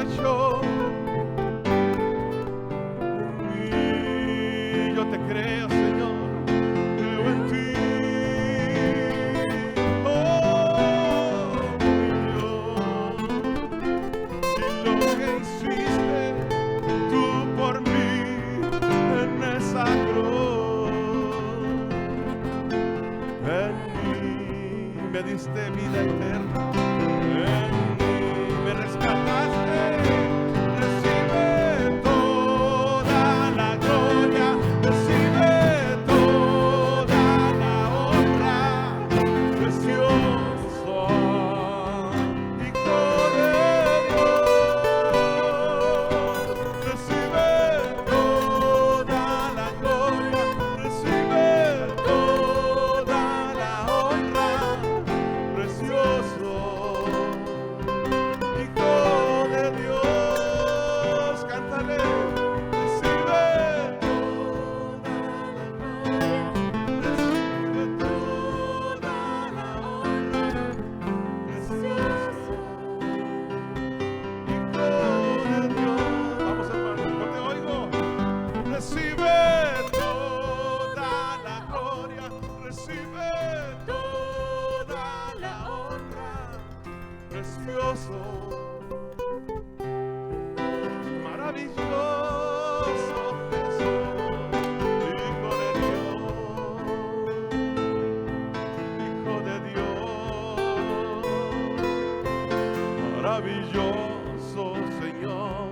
hecho en mí. Yo te creo, Señor, creo en ti. Oh, mi Dios, y lo que hiciste tú por mí en esa cruz. En mí me diste vida eterna. En mí me rescataste. Recibe toda la gloria, recibe toda la honra. Precioso Hijo de Dios, recibe toda la gloria, recibe toda la honra. Precioso Hijo de Dios, cántale. Recibe toda la gloria, recibe toda la honra. Precioso Hijo de Dios. Vamos, hermano, no te oigo. Recibe toda la gloria, recibe toda la honra. Precioso, maravilloso Jesús, Hijo de Dios, Hijo de Dios, maravilloso Señor,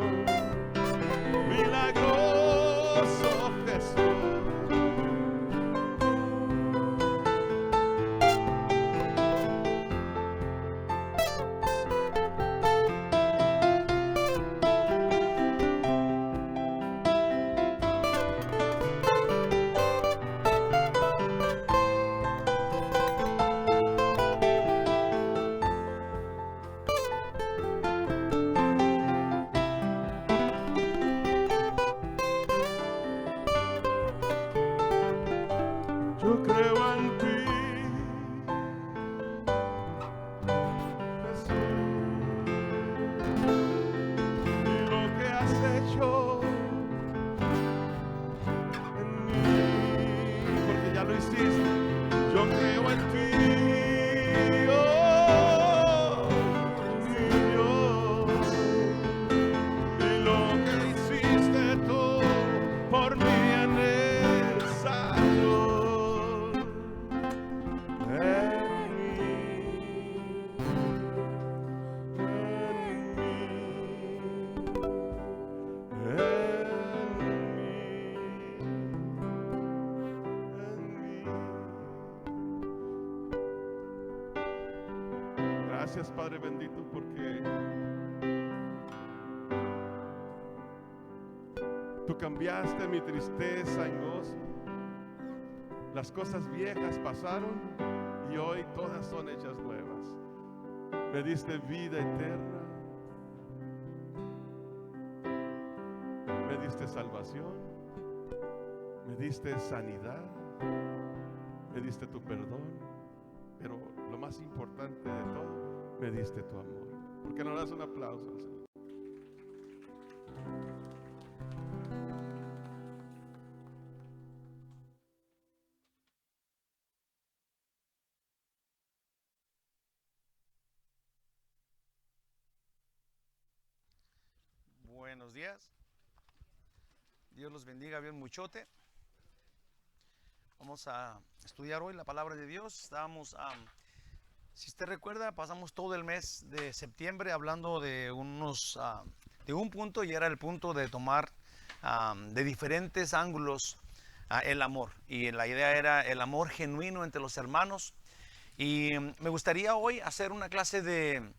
milagroso Jesús. Yo creo en ti, Jesús, y lo que has hecho en mí, porque ya lo hiciste. Yo creo en ti, oh, mi Dios, y lo que hiciste tú por mí en esa cruz. En mí, Gracias, Padre bendito, porque tú cambiaste mi tristeza en gozo. Las cosas viejas pasaron y hoy todas son hechas nuevas. Me diste vida eterna, me diste salvación, me diste sanidad, me diste tu perdón, pero lo más importante de todo, me diste tu amor. ¿Por qué no le das un aplauso al Señor? Buenos días. Dios los bendiga bien muchote. Vamos a estudiar hoy la palabra de Dios. Si usted recuerda, pasamos todo el mes de septiembre hablando de un punto, y era el punto de tomar de diferentes ángulos el amor. Y la idea era el amor genuino entre los hermanos. Y me gustaría hoy hacer una clase de...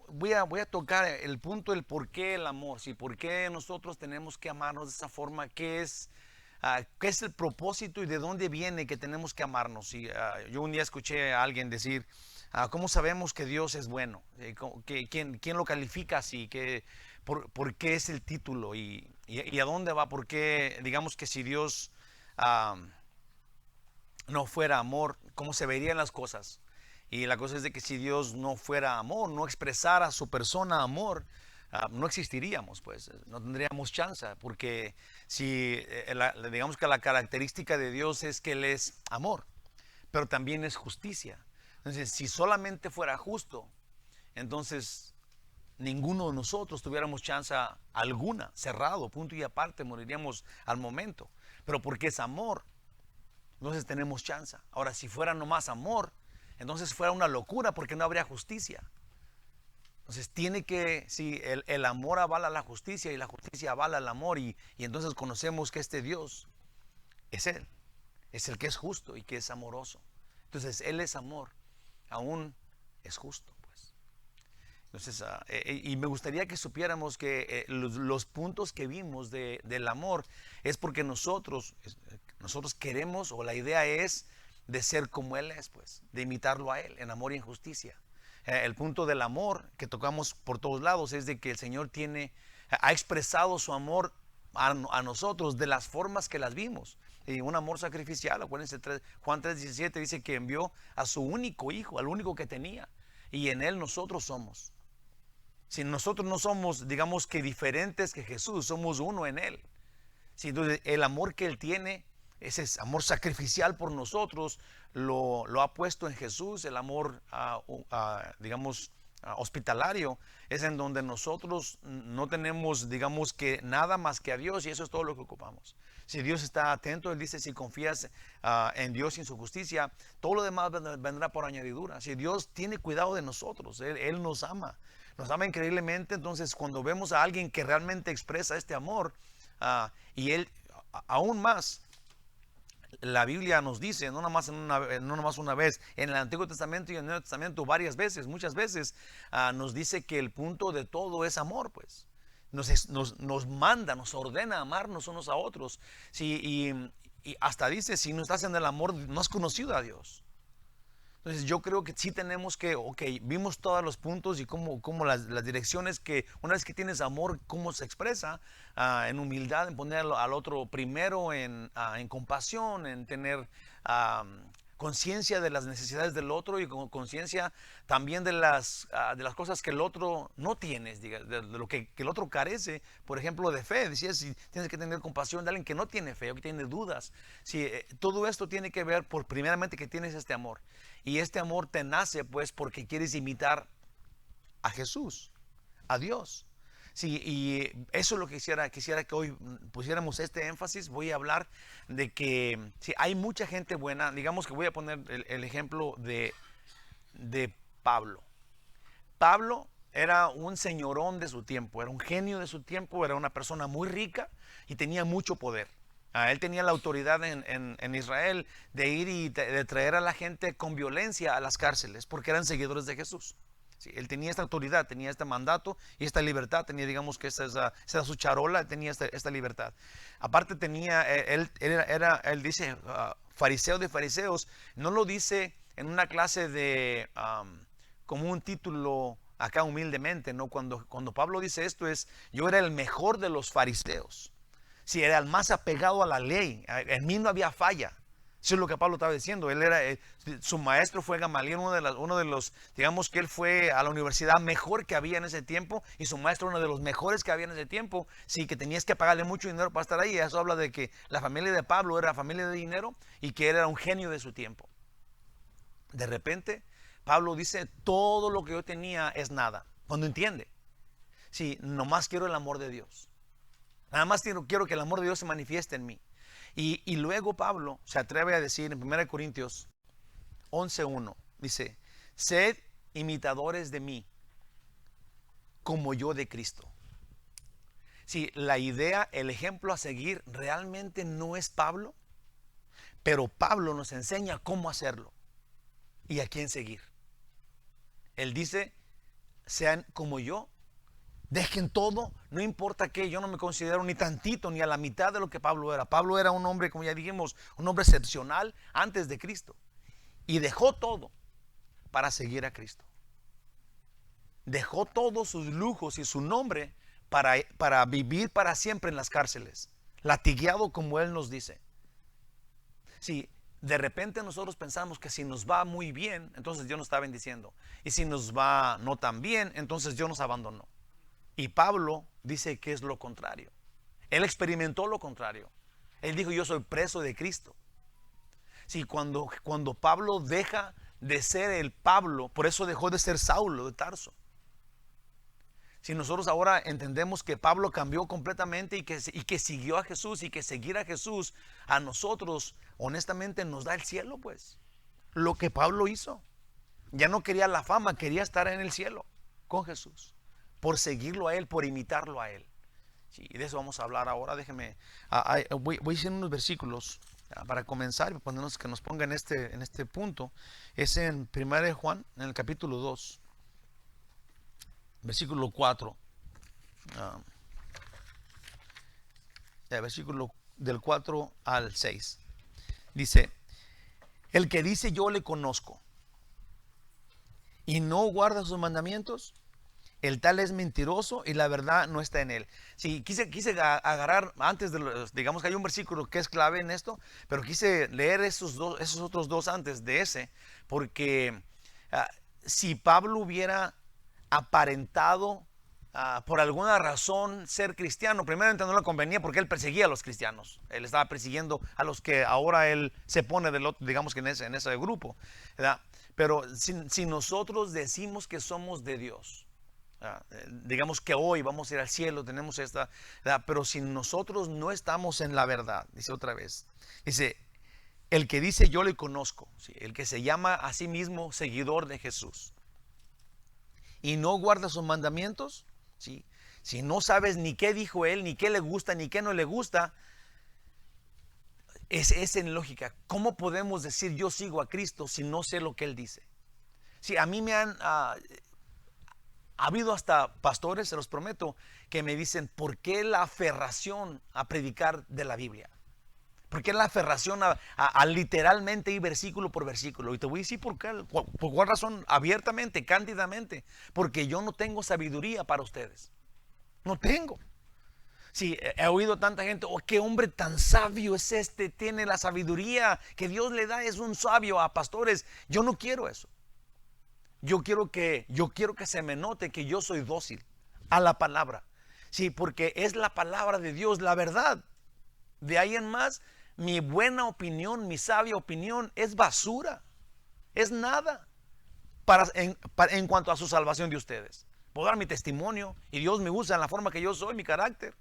voy a tocar el punto del por qué el amor, si por qué nosotros tenemos que amarnos de esa forma, qué es el propósito y de dónde viene que tenemos que amarnos. Yo un día escuché a alguien decir, ¿cómo sabemos que Dios es bueno? ¿Quién lo califica así? ¿Por qué es el título? ¿Y a dónde va? ¿Por qué, digamos que si Dios no fuera amor, cómo se verían las cosas? Y la cosa es de que si Dios no fuera amor, no expresara su persona amor, no existiríamos, pues, no tendríamos chance, porque si digamos que la característica de Dios es que Él es amor, pero también es justicia. Entonces, si solamente fuera justo, entonces ninguno de nosotros tuviéramos chance alguna, cerrado, punto y aparte, moriríamos al momento. Pero porque es amor, entonces tenemos chance. Ahora, si fuera nomás amor, entonces fuera una locura porque no habría justicia. Entonces tiene que, si el amor avala la justicia y la justicia avala el amor, y entonces conocemos que este Dios es Él, es el que es justo y que es amoroso. Entonces Él es amor, aún es justo, pues. Entonces, y me gustaría que supiéramos que los puntos que vimos del amor es porque nosotros queremos, o la idea es de ser como Él es, pues, de imitarlo a Él en amor y en justicia. El punto del amor que tocamos por todos lados es de que el Señor ha expresado su amor a nosotros de las formas que las vimos. Y un amor sacrificial, acuérdense, Juan 3:17 dice que envió a su único hijo, al único que tenía, y en Él nosotros somos. Si nosotros no somos, digamos que diferentes que Jesús, somos uno en Él. Si entonces el amor que Él tiene, ese amor sacrificial por nosotros, lo ha puesto en Jesús. El amor, digamos, hospitalario, es en donde nosotros no tenemos, digamos, que nada más que a Dios, y eso es todo lo que ocupamos. Si Dios está atento, Él dice, si confías en Dios y en su justicia, todo lo demás vendrá por añadidura. Si Dios tiene cuidado de nosotros, Él nos ama increíblemente. Entonces, cuando vemos a alguien que realmente expresa este amor, y Él aún más, la Biblia nos dice, no nomás una vez, en el Antiguo Testamento y en el Nuevo Testamento varias veces, muchas veces, nos dice que el punto de todo es amor, pues. Nos manda, nos ordena amarnos unos a otros. Sí, y hasta dice, si no estás en el amor, no has conocido a Dios. Entonces yo creo que sí tenemos que, vimos todos los puntos y cómo las direcciones que una vez que tienes amor, cómo se expresa, en humildad, en poner al otro primero, en compasión, en tener conciencia de las necesidades del otro, y conciencia también de las cosas que el otro no tiene, de lo que el otro carece. Por ejemplo, de fe, decías, si tienes que tener compasión de alguien que no tiene fe o que tiene dudas. Si todo esto tiene que ver por primeramente que tienes este amor, y este amor te nace pues porque quieres imitar a Jesús, a Dios. Sí, y eso es lo que quisiera que hoy pusiéramos este énfasis. Voy a hablar de que sí, hay mucha gente buena. Digamos que voy a poner el ejemplo de Pablo. Pablo era un señorón de su tiempo, era un genio de su tiempo, era una persona muy rica y tenía mucho poder. Él tenía la autoridad en Israel de ir y de traer a la gente con violencia a las cárceles porque eran seguidores de Jesús. Sí, él tenía esta autoridad, tenía este mandato y esta libertad, tenía, digamos que esta era su charola, tenía esta libertad. Aparte tenía, él dice, fariseo de fariseos, no lo dice en una clase de, como un título acá humildemente, ¿no? Cuando Pablo dice esto es, yo era el mejor de los fariseos. Sí, era el más apegado a la ley, en mí no había falla. Eso es lo que Pablo estaba diciendo. Él era, su maestro fue Gamaliel, uno de los, digamos que él fue a la universidad mejor que había en ese tiempo, y su maestro uno de los mejores que había en ese tiempo. Sí, que tenías que pagarle mucho dinero para estar ahí. Eso habla de que la familia de Pablo era familia de dinero y que él era un genio de su tiempo. De repente, Pablo dice, todo lo que yo tenía es nada. Cuando entiende, sí, nomás quiero el amor de Dios. Nada más quiero que el amor de Dios se manifieste en mí. Y luego Pablo se atreve a decir en 1 Corintios 11:1, dice, sed imitadores de mí, como yo de Cristo. Sí, la idea, el ejemplo a seguir realmente no es Pablo, pero Pablo nos enseña cómo hacerlo y a quién seguir. Él dice, sean como yo. Dejen todo, no importa qué. Yo no me considero ni tantito ni a la mitad de lo que Pablo era. Pablo era un hombre, como ya dijimos, un hombre excepcional antes de Cristo. Y dejó todo para seguir a Cristo. Dejó todos sus lujos y su nombre para vivir para siempre en las cárceles, latigueado como Él nos dice. Si de repente nosotros pensamos que si nos va muy bien, entonces Dios nos está bendiciendo. Y si nos va no tan bien, entonces Dios nos abandonó. Y Pablo dice que es lo contrario. Él experimentó lo contrario. Él dijo, yo soy preso de Cristo. Sí, cuando Pablo deja de ser el Pablo, por eso dejó de ser Saulo de Tarso. Si nosotros ahora entendemos que Pablo cambió completamente y que siguió a Jesús, y que seguir a Jesús a nosotros honestamente nos da el cielo, pues lo que Pablo hizo. Ya no quería la fama, quería estar en el cielo con Jesús, por seguirlo a Él, por imitarlo a Él. Sí, y de eso vamos a hablar ahora. Déjeme, voy a decir unos versículos para comenzar y ponernos, que nos ponga en este punto. Es en 1 de Juan, en el capítulo 2, versículo 4. Versículo del 4 al 6. Dice: el que dice yo le conozco y no guarda sus mandamientos, el tal es mentiroso y la verdad no está en él. Sí, quise agarrar antes digamos que hay un versículo que es clave en esto, pero quise leer esos otros dos antes de ese, porque si Pablo hubiera aparentado por alguna razón ser cristiano, primeramente no le convenía, porque él perseguía a los cristianos. Él estaba persiguiendo a los que ahora él se pone del otro, digamos que en ese grupo, ¿verdad? Pero si nosotros decimos que somos de Dios, digamos que hoy vamos a ir al cielo, tenemos esta, ¿verdad? Pero si nosotros no estamos en la verdad, dice otra vez, dice, el que dice yo le conozco, ¿sí? El que se llama a sí mismo seguidor de Jesús y no guarda sus mandamientos, ¿sí? Si no sabes ni qué dijo él, ni qué le gusta, ni qué no le gusta, es en lógica. ¿Cómo podemos decir yo sigo a Cristo si no sé lo que él dice? Sí, a mí me han ha habido hasta pastores, se los prometo, que me dicen, ¿por qué la aferración a predicar de la Biblia? ¿Por qué la aferración a literalmente ir versículo por versículo? Y te voy a decir por cuál razón, abiertamente, cándidamente. Porque yo no tengo sabiduría para ustedes. No tengo. Sí, he oído tanta gente, oh, qué hombre tan sabio es este, tiene la sabiduría que Dios le da, es un sabio a pastores. Yo no quiero eso. Yo quiero que se me note que yo soy dócil a la palabra. Sí, porque es la palabra de Dios, la verdad. De ahí en más, mi buena opinión, mi sabia opinión es basura, es nada en cuanto a su salvación de ustedes. Puedo dar mi testimonio y Dios me usa en la forma que yo soy, mi carácter,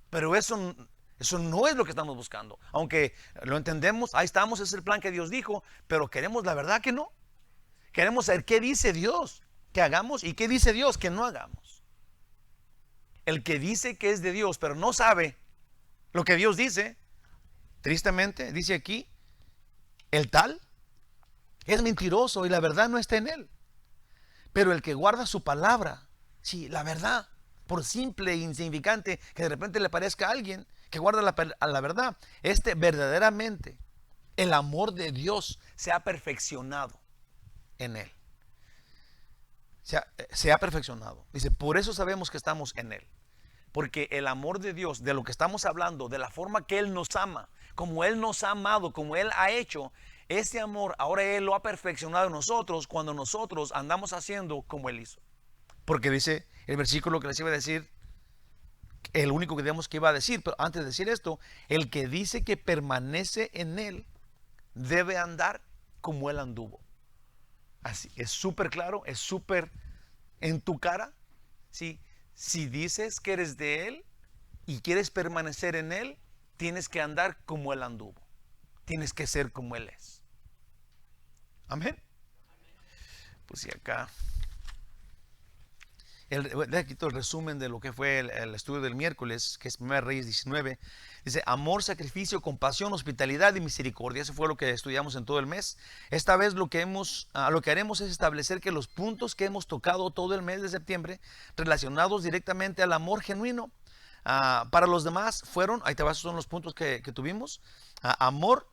pero eso no es lo que estamos buscando. Aunque lo entendemos, ahí estamos, es el plan que Dios dijo, pero queremos la verdad que no. Queremos saber qué dice Dios que hagamos y qué dice Dios que no hagamos. El que dice que es de Dios, pero no sabe lo que Dios dice, tristemente, dice aquí, el tal es mentiroso y la verdad no está en él. Pero el que guarda su palabra, sí, la verdad, por simple e insignificante que de repente le parezca a alguien que guarda la verdad, verdaderamente, el amor de Dios se ha perfeccionado en él. Se ha perfeccionado. Dice, por eso sabemos que estamos en él. Porque el amor de Dios, de lo que estamos hablando, de la forma que Él nos ama, como Él nos ha amado, como Él ha hecho, ese amor ahora Él lo ha perfeccionado en nosotros cuando nosotros andamos haciendo como Él hizo. Porque dice el versículo que les iba a decir, el único que digamos que iba a decir, pero antes de decir esto, el que dice que permanece en Él debe andar como Él anduvo. Así, es súper claro, es súper en tu cara, ¿sí? Si dices que eres de Él y quieres permanecer en Él, tienes que andar como Él anduvo. Tienes que ser como Él es. Amén. Pues y acá, aquí todo el resumen de lo que fue el estudio del miércoles, que es 1 Reyes 19. Dice, amor, sacrificio, compasión, hospitalidad y misericordia. Eso fue lo que estudiamos en todo el mes. Esta vez lo que haremos es establecer que los puntos que hemos tocado todo el mes de septiembre, relacionados directamente al amor genuino, para los demás fueron, ahí te vas, son los puntos que tuvimos. Amor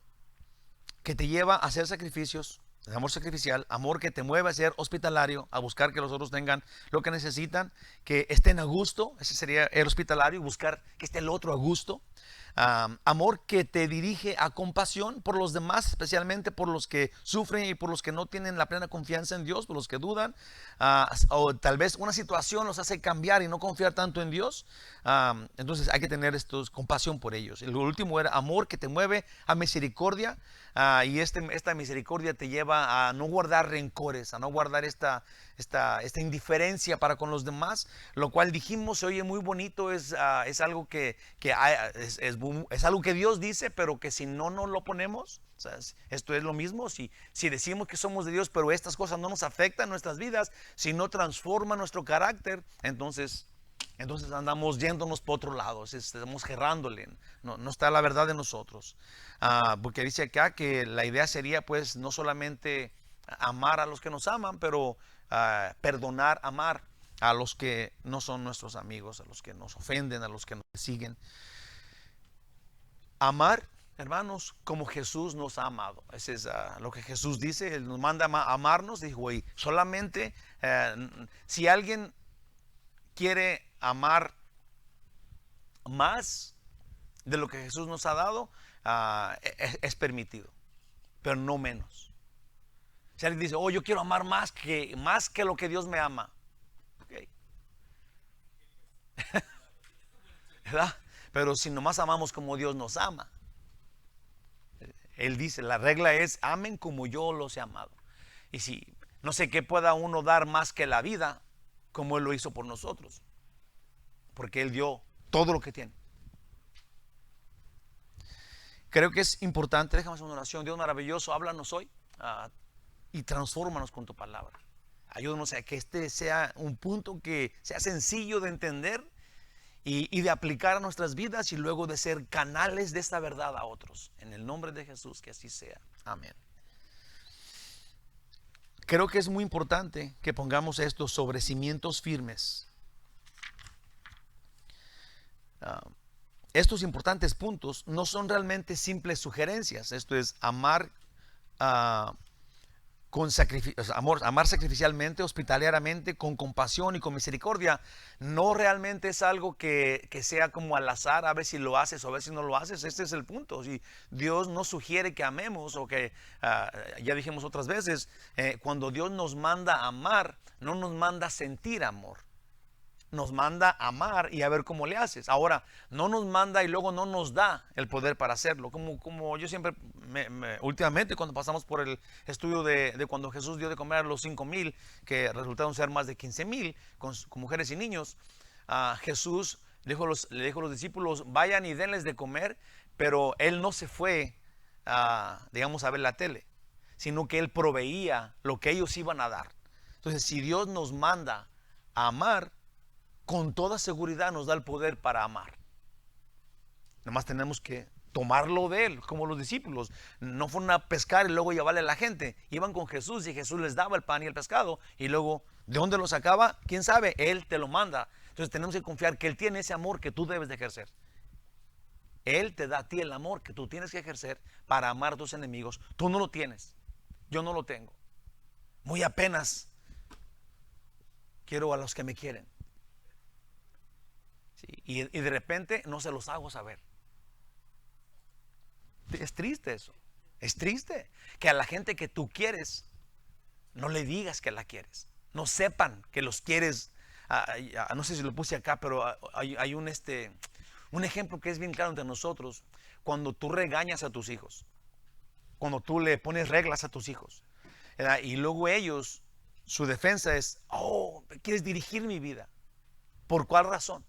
que te lleva a hacer sacrificios, el amor sacrificial, amor que te mueve a ser hospitalario, a buscar que los otros tengan lo que necesitan, que estén a gusto, ese sería el hospitalario, buscar que esté el otro a gusto. Amor que te dirige a compasión por los demás, especialmente por los que sufren y por los que no tienen la plena confianza en Dios, por los que dudan. O tal vez una situación los hace cambiar y no confiar tanto en Dios. Entonces hay que tener compasión por ellos. El último era amor que te mueve a misericordia. Y esta misericordia te lleva a no guardar rencores, a no guardar esta indiferencia para con los demás, lo cual dijimos se oye muy bonito, es algo es algo que Dios dice, pero que si no nos lo ponemos, o sea, esto es lo mismo, si decimos que somos de Dios, pero estas cosas no nos afectan nuestras vidas, si no transforman nuestro carácter, entonces andamos yéndonos por otro lado, estamos gerrándole, no está la verdad de nosotros. Porque dice acá que la idea sería pues no solamente amar a los que nos aman, pero perdonar, amar a los que no son nuestros amigos, a los que nos ofenden, a los que nos siguen. Amar, hermanos, como Jesús nos ha amado. Ese es lo que Jesús dice. Él nos manda a amarnos. Dijo, y solamente si alguien quiere amar más de lo que Jesús nos ha dado, es permitido, pero no menos. Si alguien dice, yo quiero amar más que lo que Dios me ama, okay. ¿Verdad? Pero si nomás amamos como Dios nos ama, Él dice, la regla es amen como yo los he amado. Y si no sé qué pueda uno dar más que la vida, como Él lo hizo por nosotros, porque Él dio todo lo que tiene. Creo que es importante, déjame hacer una oración. Dios maravilloso, háblanos hoy y transfórmanos con tu palabra. Ayúdanos a que este sea un punto que sea sencillo de entender y de aplicar a nuestras vidas, y luego de ser canales de esta verdad a otros. En el nombre de Jesús, que así sea. Amén. Creo que es muy importante que pongamos estos sobre cimientos firmes. Estos importantes puntos no son realmente simples sugerencias. Esto es amar con amar sacrificialmente, hospitalariamente, con compasión y con misericordia. No realmente es algo que sea como al azar, a ver si lo haces o a ver si no lo haces. Este es el punto. Si Dios nos sugiere que amemos, o que ya dijimos otras veces, cuando Dios nos manda a amar, no nos manda sentir amor. Nos manda a amar y a ver cómo le haces. Ahora, no nos manda y luego no nos da el poder para hacerlo. Como yo siempre, últimamente cuando pasamos por el estudio de cuando Jesús dio de comer a los 5,000, que resultaron ser más de 15,000 con mujeres y niños, Jesús le dijo a los discípulos, vayan y denles de comer, pero Él no se fue, digamos, a ver la tele, sino que Él proveía lo que ellos iban a dar. Entonces, si Dios nos manda a amar, con toda seguridad nos da el poder para amar. Nomás tenemos que tomarlo de Él, como los discípulos. No fueron a pescar y luego llevarle a la gente. Iban con Jesús y Jesús les daba el pan y el pescado. Y luego, ¿de dónde lo sacaba? ¿Quién sabe? Él te lo manda. Entonces tenemos que confiar que Él tiene ese amor que tú debes de ejercer. Él te da a ti el amor que tú tienes que ejercer para amar a tus enemigos. Tú no lo tienes. Yo no lo tengo. Muy apenas quiero a los que me quieren. Sí, y de repente no se los hago saber. Es triste eso. Es triste que a la gente que tú quieres no le digas que la quieres. No sepan que los quieres. No sé si lo puse acá, pero hay un ejemplo que es bien claro entre nosotros. Cuando tú regañas a tus hijos, cuando tú le pones reglas a tus hijos, y luego ellos, su defensa es, quieres dirigir mi vida. ¿Por cuál razón?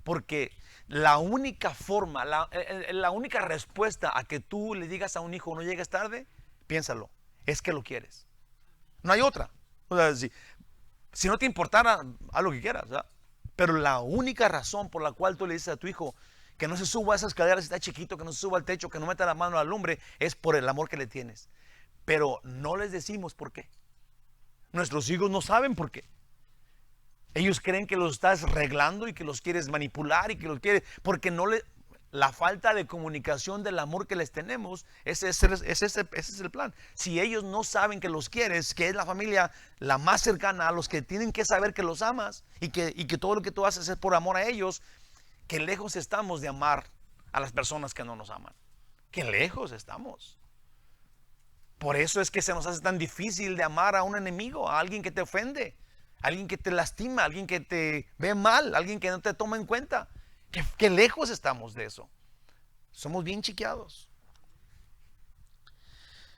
Porque la única forma, la única respuesta a que tú le digas a un hijo no llegues tarde, piénsalo, es que lo quieres. No hay otra. O sea, si no te importara, haz lo que quieras, ¿verdad? Pero la única razón por la cual tú le dices a tu hijo que no se suba a esas escaleras si está chiquito, que no se suba al techo, que no meta la mano a la lumbre, es por el amor que le tienes. Pero no les decimos por qué. Nuestros hijos no saben por qué. Ellos creen que los estás reglando y que los quieres manipular y que los quieres, porque la falta de comunicación del amor que les tenemos, ese es el plan. Si ellos no saben que los quieres, que es la familia la más cercana, a los que tienen que saber que los amas y que todo lo que tú haces es por amor a ellos, que lejos estamos de amar a las personas que no nos aman. Qué lejos estamos. Por eso es que se nos hace tan difícil de amar a un enemigo, a alguien que te ofende, a alguien que te lastima, a alguien que te ve mal, a alguien que no te toma en cuenta. Qué lejos estamos de eso. Somos bien chiqueados.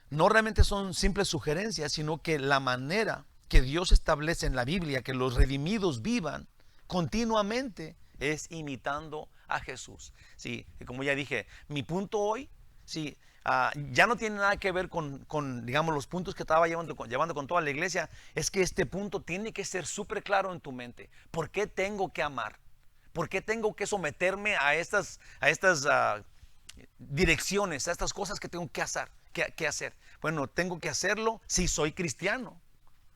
No realmente son simples sugerencias, sino que la manera que Dios establece en la Biblia que los redimidos vivan continuamente es imitando a Jesús. Sí, como ya dije, mi punto hoy, sí, ya no tiene nada que ver con, digamos, los puntos que estaba llevando con toda la iglesia. Es que este punto tiene que ser súper claro en tu mente. ¿Por qué tengo que amar? ¿Por qué tengo que someterme a estas direcciones, a estas cosas que tengo que hacer? Bueno, tengo que hacerlo si soy cristiano.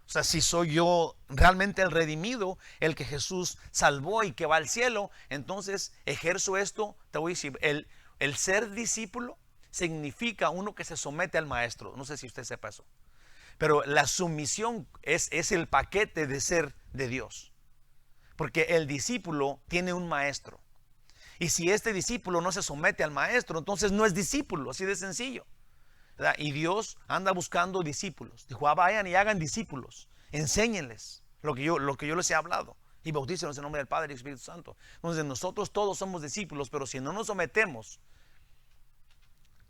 O sea, si soy yo realmente el redimido, el que Jesús salvó y que va al cielo, entonces ejerzo esto. Te voy a decir, el ser discípulo significa uno que se somete al maestro. No sé si usted sepa eso. Pero la sumisión es el paquete de ser de Dios. Porque el discípulo tiene un maestro. Y si este discípulo no se somete al maestro, entonces no es discípulo, así de sencillo. ¿Verdad? Y Dios anda buscando discípulos. Dijo, vayan y hagan discípulos. Enséñenles lo que yo les he hablado. Y bautícenlos en nombre del Padre y del Espíritu Santo. Entonces nosotros todos somos discípulos, pero si no nos sometemos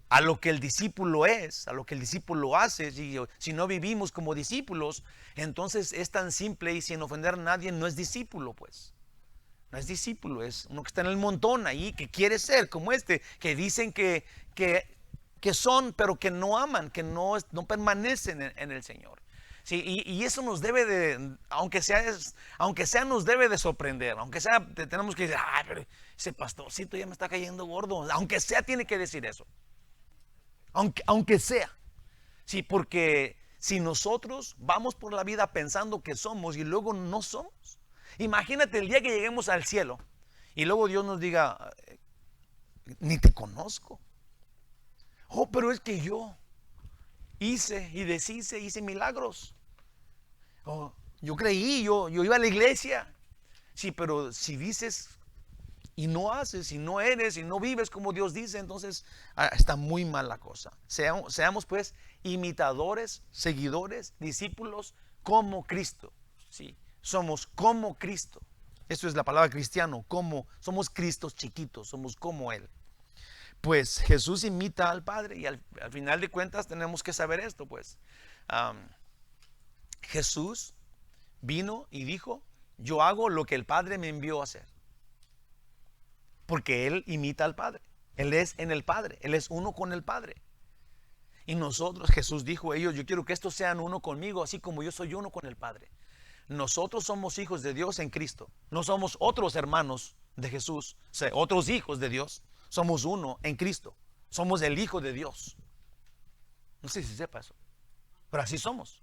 a lo que el discípulo es, a lo que el discípulo hace, si no vivimos como discípulos, entonces es tan simple y sin ofender a nadie, no es discípulo, pues. No es discípulo, es uno que está en el montón ahí, que quiere ser como que dicen que son, pero que no aman, que no permanecen en el Señor. Sí, y eso nos debe de, aunque sea nos debe de sorprender, aunque sea tenemos que decir, ay, pero ese pastorcito ya me está cayendo gordo, aunque sea tiene que decir eso, aunque sea, sí, porque si nosotros vamos por la vida pensando que somos y luego no somos, imagínate el día que lleguemos al cielo y luego Dios nos diga, ni te conozco. Oh, pero es que yo hice y deshice, hice milagros. Oh, yo creí, yo iba a la iglesia. Sí, pero si dices y no haces, y no eres, y no vives como Dios dice, entonces está muy mal la cosa. Seamos pues imitadores, seguidores, discípulos como Cristo. Sí, somos como Cristo. Eso es la palabra cristiano, somos Cristos chiquitos, somos como Él. Pues Jesús imita al Padre y al final de cuentas tenemos que saber esto, pues. Jesús vino y dijo, yo hago lo que el Padre me envió a hacer. Porque Él imita al Padre. Él es en el Padre, Él es uno con el Padre. Y nosotros, Jesús dijo a ellos, yo quiero que estos sean uno conmigo, así como yo soy uno con el Padre. Nosotros somos hijos de Dios en Cristo. No somos otros hermanos de Jesús, o sea, otros hijos de Dios. Somos uno en Cristo. Somos el Hijo de Dios. No sé si sepa eso, pero así somos.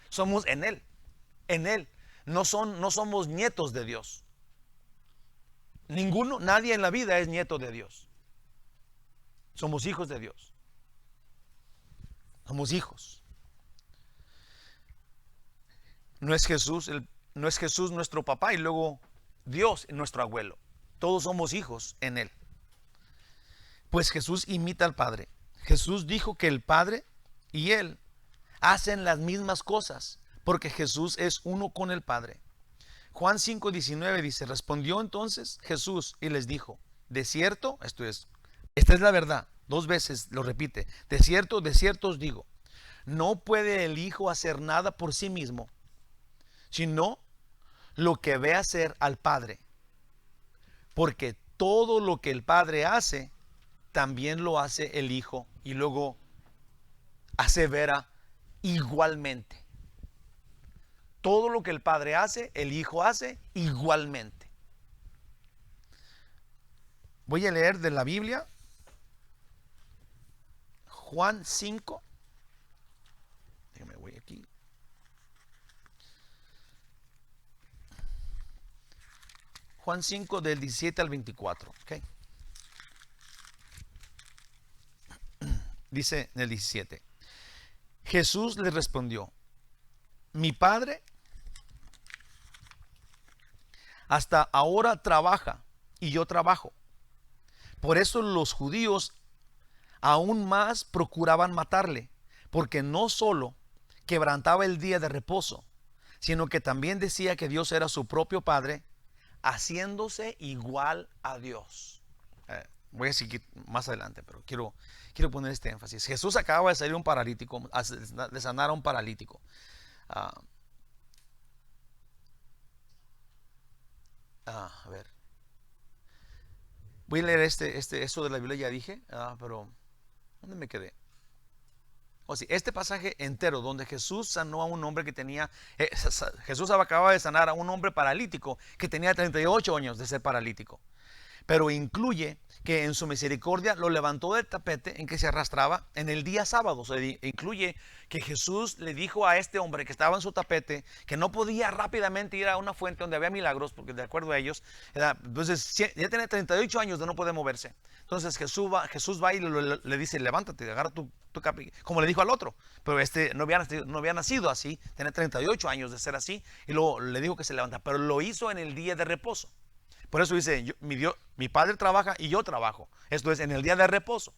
Somos en Él. En Él. No somos nietos de Dios. Nadie en la vida es nieto de Dios. Somos hijos de Dios. Somos hijos. No es Jesús nuestro papá y luego Dios nuestro abuelo. Todos somos hijos en Él. Pues Jesús imita al Padre. Jesús dijo que el Padre y Él hacen las mismas cosas porque Jesús es uno con el Padre. Juan 5:19 dice, respondió entonces Jesús y les dijo, de cierto, esta es la verdad, 2 veces lo repite, de cierto os digo, no puede el Hijo hacer nada por sí mismo, sino lo que ve hacer al Padre, porque todo lo que el Padre hace, también lo hace el Hijo, y luego asevera igualmente. Todo lo que el Padre hace, el Hijo hace igualmente. Voy a leer de la Biblia, Juan 5. Déjame, voy aquí. Juan 5 del 17 al 24. ¿Okay? Dice en el 17. Jesús le respondió, mi Padre hasta ahora trabaja y yo trabajo. Por eso los judíos aún más procuraban matarle, porque no solo quebrantaba el día de reposo, sino que también decía que Dios era su propio Padre, haciéndose igual a Dios. Voy a seguir más adelante, pero quiero poner este énfasis. Jesús acaba de salir un paralítico, de sanar a un paralítico. A ver. Voy a leer esto de la Biblia, ya dije, pero ¿dónde me quedé? Este pasaje entero donde Jesús sanó a un hombre que tenía, Jesús acaba de sanar a un hombre paralítico que tenía 38 años de ser paralítico. Pero incluye que en su misericordia lo levantó del tapete en que se arrastraba en el día sábado. Incluye que Jesús le dijo a este hombre que estaba en su tapete que no podía rápidamente ir a una fuente donde había milagros, porque de acuerdo a ellos, entonces ya tenía 38 años de no poder moverse. Entonces Jesús va y le dice, levántate, agarra tu capi, como le dijo al otro. Pero no había nacido así, tenía 38 años de ser así, y luego le dijo que se levanta, pero lo hizo en el día de reposo. Por eso dice, mi padre trabaja y yo trabajo. Esto es en el día de reposo.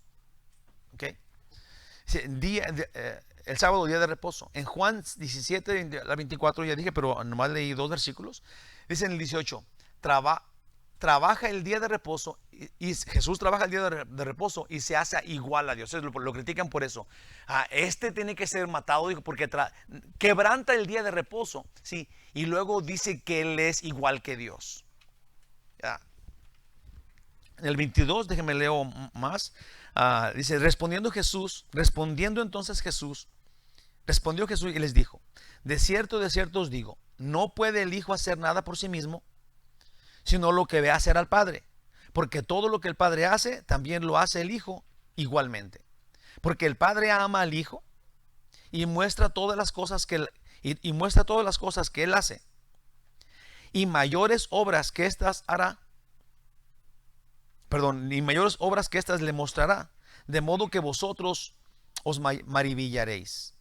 ¿Okay? El sábado, día de reposo. En Juan 17, la 24 ya dije, pero nomás leí 2 versículos. Dice en el 18, trabaja el día de reposo, y Jesús trabaja el día de reposo y se hace igual a Dios. Lo critican por eso. Este tiene que ser matado, dijo, porque quebranta el día de reposo. ¿Sí? Y luego dice que Él es igual que Dios. En el 22, déjenme leo más. Dice, respondió entonces Jesús, respondió Jesús y les dijo, de cierto os digo, no puede el Hijo hacer nada por sí mismo, sino lo que ve hacer al Padre, porque todo lo que el Padre hace, también lo hace el Hijo igualmente. Porque el Padre ama al Hijo y muestra todas las cosas que Él hace. Y mayores obras que estas le mostrará, de modo que vosotros os maravilléis.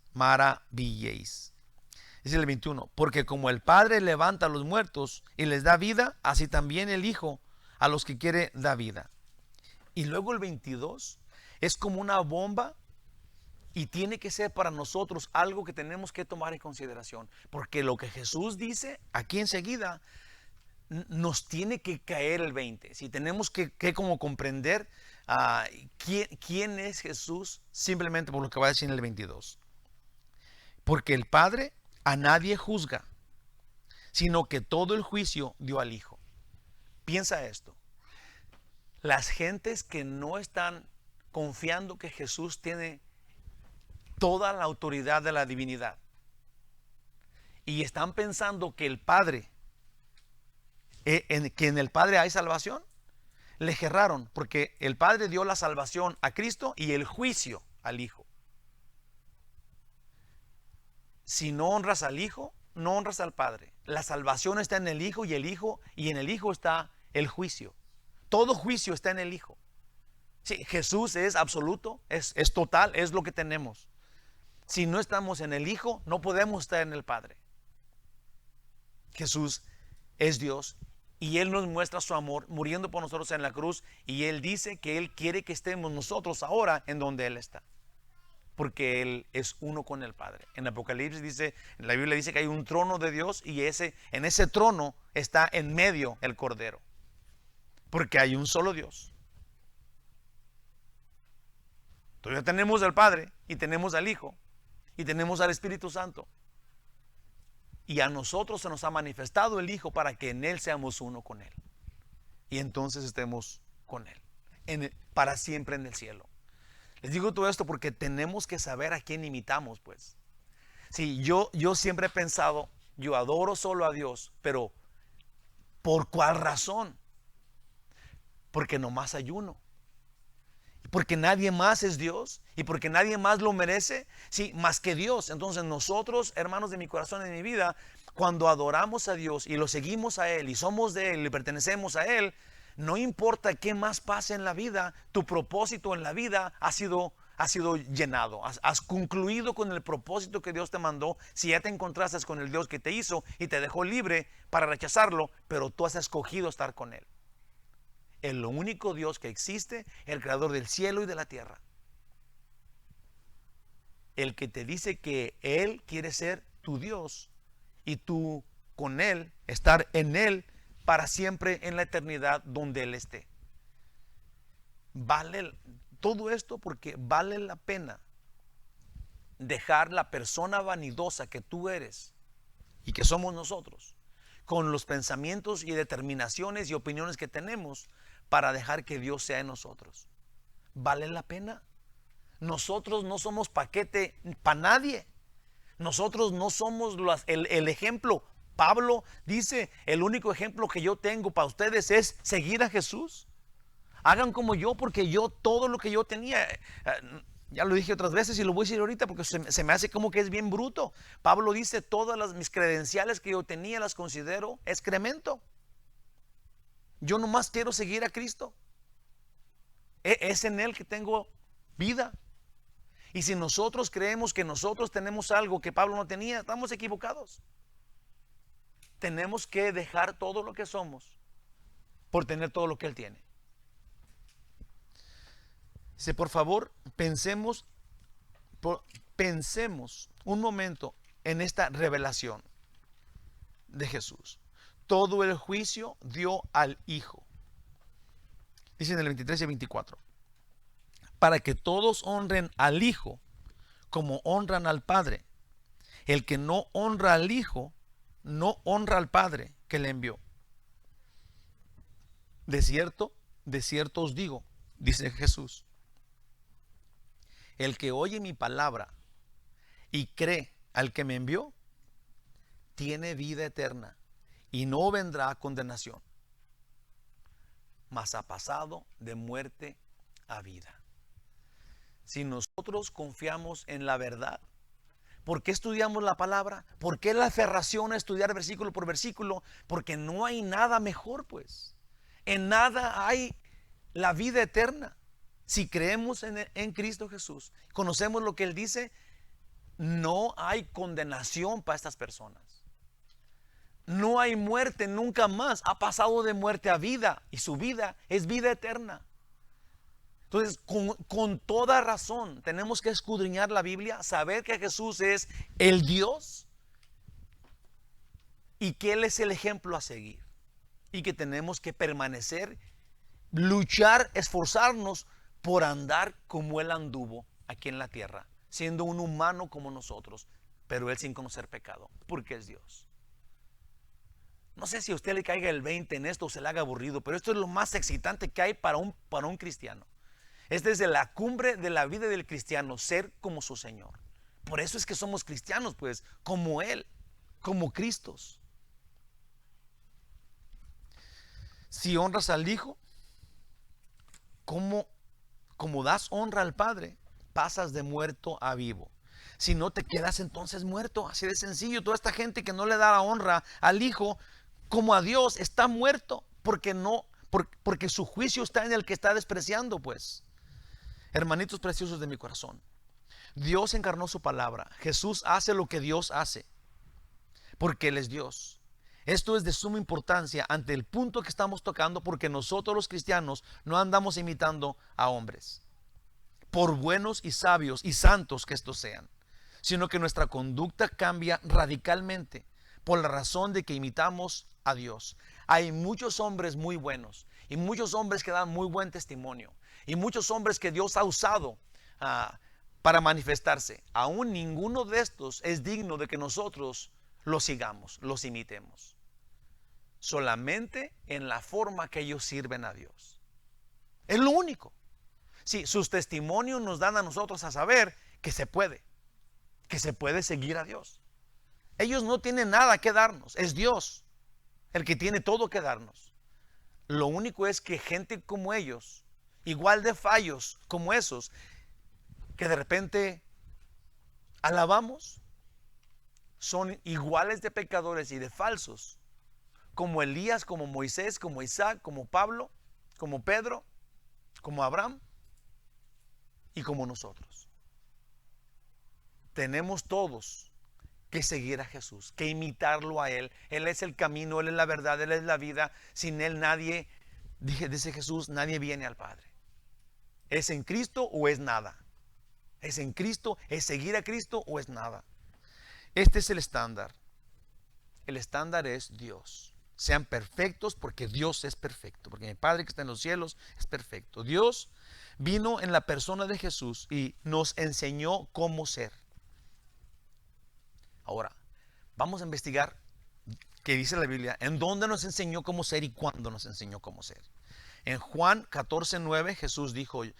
Dice el 21, porque como el Padre levanta a los muertos y les da vida, así también el Hijo a los que quiere da vida. Y luego el 22 es como una bomba, y tiene que ser para nosotros algo que tenemos que tomar en consideración, porque lo que Jesús dice aquí enseguida nos tiene que caer el 20. Si tenemos que como comprender quién es Jesús, simplemente por lo que va a decir en el 22. Porque el Padre a nadie juzga, sino que todo el juicio dio al Hijo. Piensa esto. Las gentes que no están confiando que Jesús tiene toda la autoridad de la divinidad y están pensando que el Padre, que en el Padre hay salvación, le erraron, porque el Padre dio la salvación a Cristo y el juicio al Hijo. Si no honras al Hijo, no honras al Padre. La salvación está en el Hijo y en el Hijo está el juicio. Todo juicio está en el Hijo. Sí, Jesús es absoluto, es total, es lo que tenemos. Si no estamos en el Hijo, no podemos estar en el Padre. Jesús es Dios y Él nos muestra su amor muriendo por nosotros en la cruz, y Él dice que Él quiere que estemos nosotros ahora en donde Él está, porque Él es uno con el Padre. En Apocalipsis dice, en la Biblia dice que hay un trono de Dios, y en ese trono está en medio el Cordero, porque hay un solo Dios. Entonces ya tenemos al Padre y tenemos al Hijo y tenemos al Espíritu Santo, y a nosotros se nos ha manifestado el Hijo para que en Él seamos uno con Él, y entonces estemos con Él para siempre en el cielo. Les digo todo esto porque tenemos que saber a quién imitamos, pues. Sí, yo siempre he pensado, yo adoro solo a Dios, pero ¿por cuál razón? Porque nomás hay uno. Porque nadie más es Dios, y porque nadie más lo merece, sí, más que Dios. Entonces nosotros, hermanos de mi corazón y de mi vida, cuando adoramos a Dios y lo seguimos a Él y somos de Él y pertenecemos a Él, no importa qué más pase en la vida, tu propósito en la vida ha sido llenado. Has concluido con el propósito que Dios te mandó. Si ya te encontraste con el Dios que te hizo y te dejó libre para rechazarlo, pero tú has escogido estar con Él. el único Dios que existe, el creador del cielo y de la tierra. El que te dice que Él quiere ser tu Dios y tú con Él, estar en Él para siempre en la eternidad donde Él esté. Vale todo esto porque vale la pena dejar la persona vanidosa que tú eres y que somos nosotros, con los pensamientos y determinaciones y opiniones que tenemos, para dejar que Dios sea en nosotros. ¿Vale la pena? Nosotros no somos paquete para nadie. Nosotros no somos el ejemplo. Pablo dice, el único ejemplo que yo tengo para ustedes es seguir a Jesús. Hagan como yo, porque yo todo lo que yo tenía, ya lo dije otras veces y lo voy a decir ahorita porque se me hace como que es bien bruto. Pablo dice, todas mis credenciales que yo tenía las considero excremento. Yo nomás quiero seguir a Cristo. Es en Él que tengo vida. Y si nosotros creemos que nosotros tenemos algo que Pablo no tenía, estamos equivocados. Tenemos que dejar todo lo que somos por tener todo lo que Él tiene. Dice, por favor, pensemos un momento en esta revelación de Jesús. Todo el juicio dio al Hijo. Dice en el 23 y 24. Para que todos honren al Hijo como honran al Padre. El que no honra al Hijo, no honra al Padre que le envió. De cierto os digo, dice Jesús, el que oye mi palabra y cree al que me envió, tiene vida eterna y no vendrá a condenación, mas ha pasado de muerte a vida. Si nosotros confiamos en la verdad, ¿por qué estudiamos la palabra? ¿Por qué la aferración a estudiar versículo por versículo? Porque no hay nada mejor, pues. En nada hay la vida eterna. Si creemos en Cristo Jesús, conocemos lo que Él dice, no hay condenación para estas personas. No hay muerte nunca más. Ha pasado de muerte a vida y su vida es vida eterna. Entonces, con toda razón, tenemos que escudriñar la Biblia, saber que Jesús es el Dios y que Él es el ejemplo a seguir. Y que tenemos que permanecer, luchar, esforzarnos por andar como Él anduvo aquí en la tierra, siendo un humano como nosotros, pero Él sin conocer pecado, porque es Dios. No sé si a usted le caiga el 20 en esto o se le haga aburrido, pero esto es lo más excitante que hay para un cristiano. Esta es de la cumbre de la vida del cristiano, ser como su Señor. Por eso es que somos cristianos, pues, como Él, como Cristos. Si honras al Hijo, como das honra al Padre, pasas de muerto a vivo. Si no, te quedas entonces muerto, así de sencillo. Toda esta gente que no le da la honra al Hijo como a Dios está muerto, porque su juicio está en el que está despreciando, pues. Hermanitos preciosos de mi corazón, Dios encarnó su palabra. Jesús hace lo que Dios hace, porque Él es Dios. Esto es de suma importancia ante el punto que estamos tocando, porque nosotros los cristianos no andamos imitando a hombres, por buenos y sabios y santos que estos sean, sino que nuestra conducta cambia radicalmente por la razón de que imitamos a Dios. Hay muchos hombres muy buenos y muchos hombres que dan muy buen testimonio y muchos hombres que Dios ha usado para manifestarse. Aún ninguno de estos es digno de que nosotros los sigamos, los imitemos. Solamente en la forma que ellos sirven a Dios. Es lo único. Sí, sus testimonios nos dan a nosotros a saber que se puede seguir a Dios. Ellos no tienen nada que darnos, es Dios el que tiene todo que darnos. Lo único es que gente como ellos, igual de fallos como esos, que de repente alabamos, son iguales de pecadores y de falsos, como Elías, como Moisés, como Isaac, como Pablo, como Pedro, como Abraham y como nosotros. Tenemos todos que seguir a Jesús, que imitarlo a Él. Él es el camino, Él es la verdad, Él es la vida. Sin Él nadie dice Jesús, nadie viene al Padre. ¿Es en Cristo o es nada? ¿Es en Cristo? ¿Es seguir a Cristo o es nada? Este es el estándar. El estándar es Dios. Sean perfectos porque Dios es perfecto. Porque mi Padre que está en los cielos es perfecto. Dios vino en la persona de Jesús y nos enseñó cómo ser. Ahora, vamos a investigar qué dice la Biblia, en dónde nos enseñó cómo ser y cuándo nos enseñó cómo ser. En Juan 14:9 Jesús dijo, le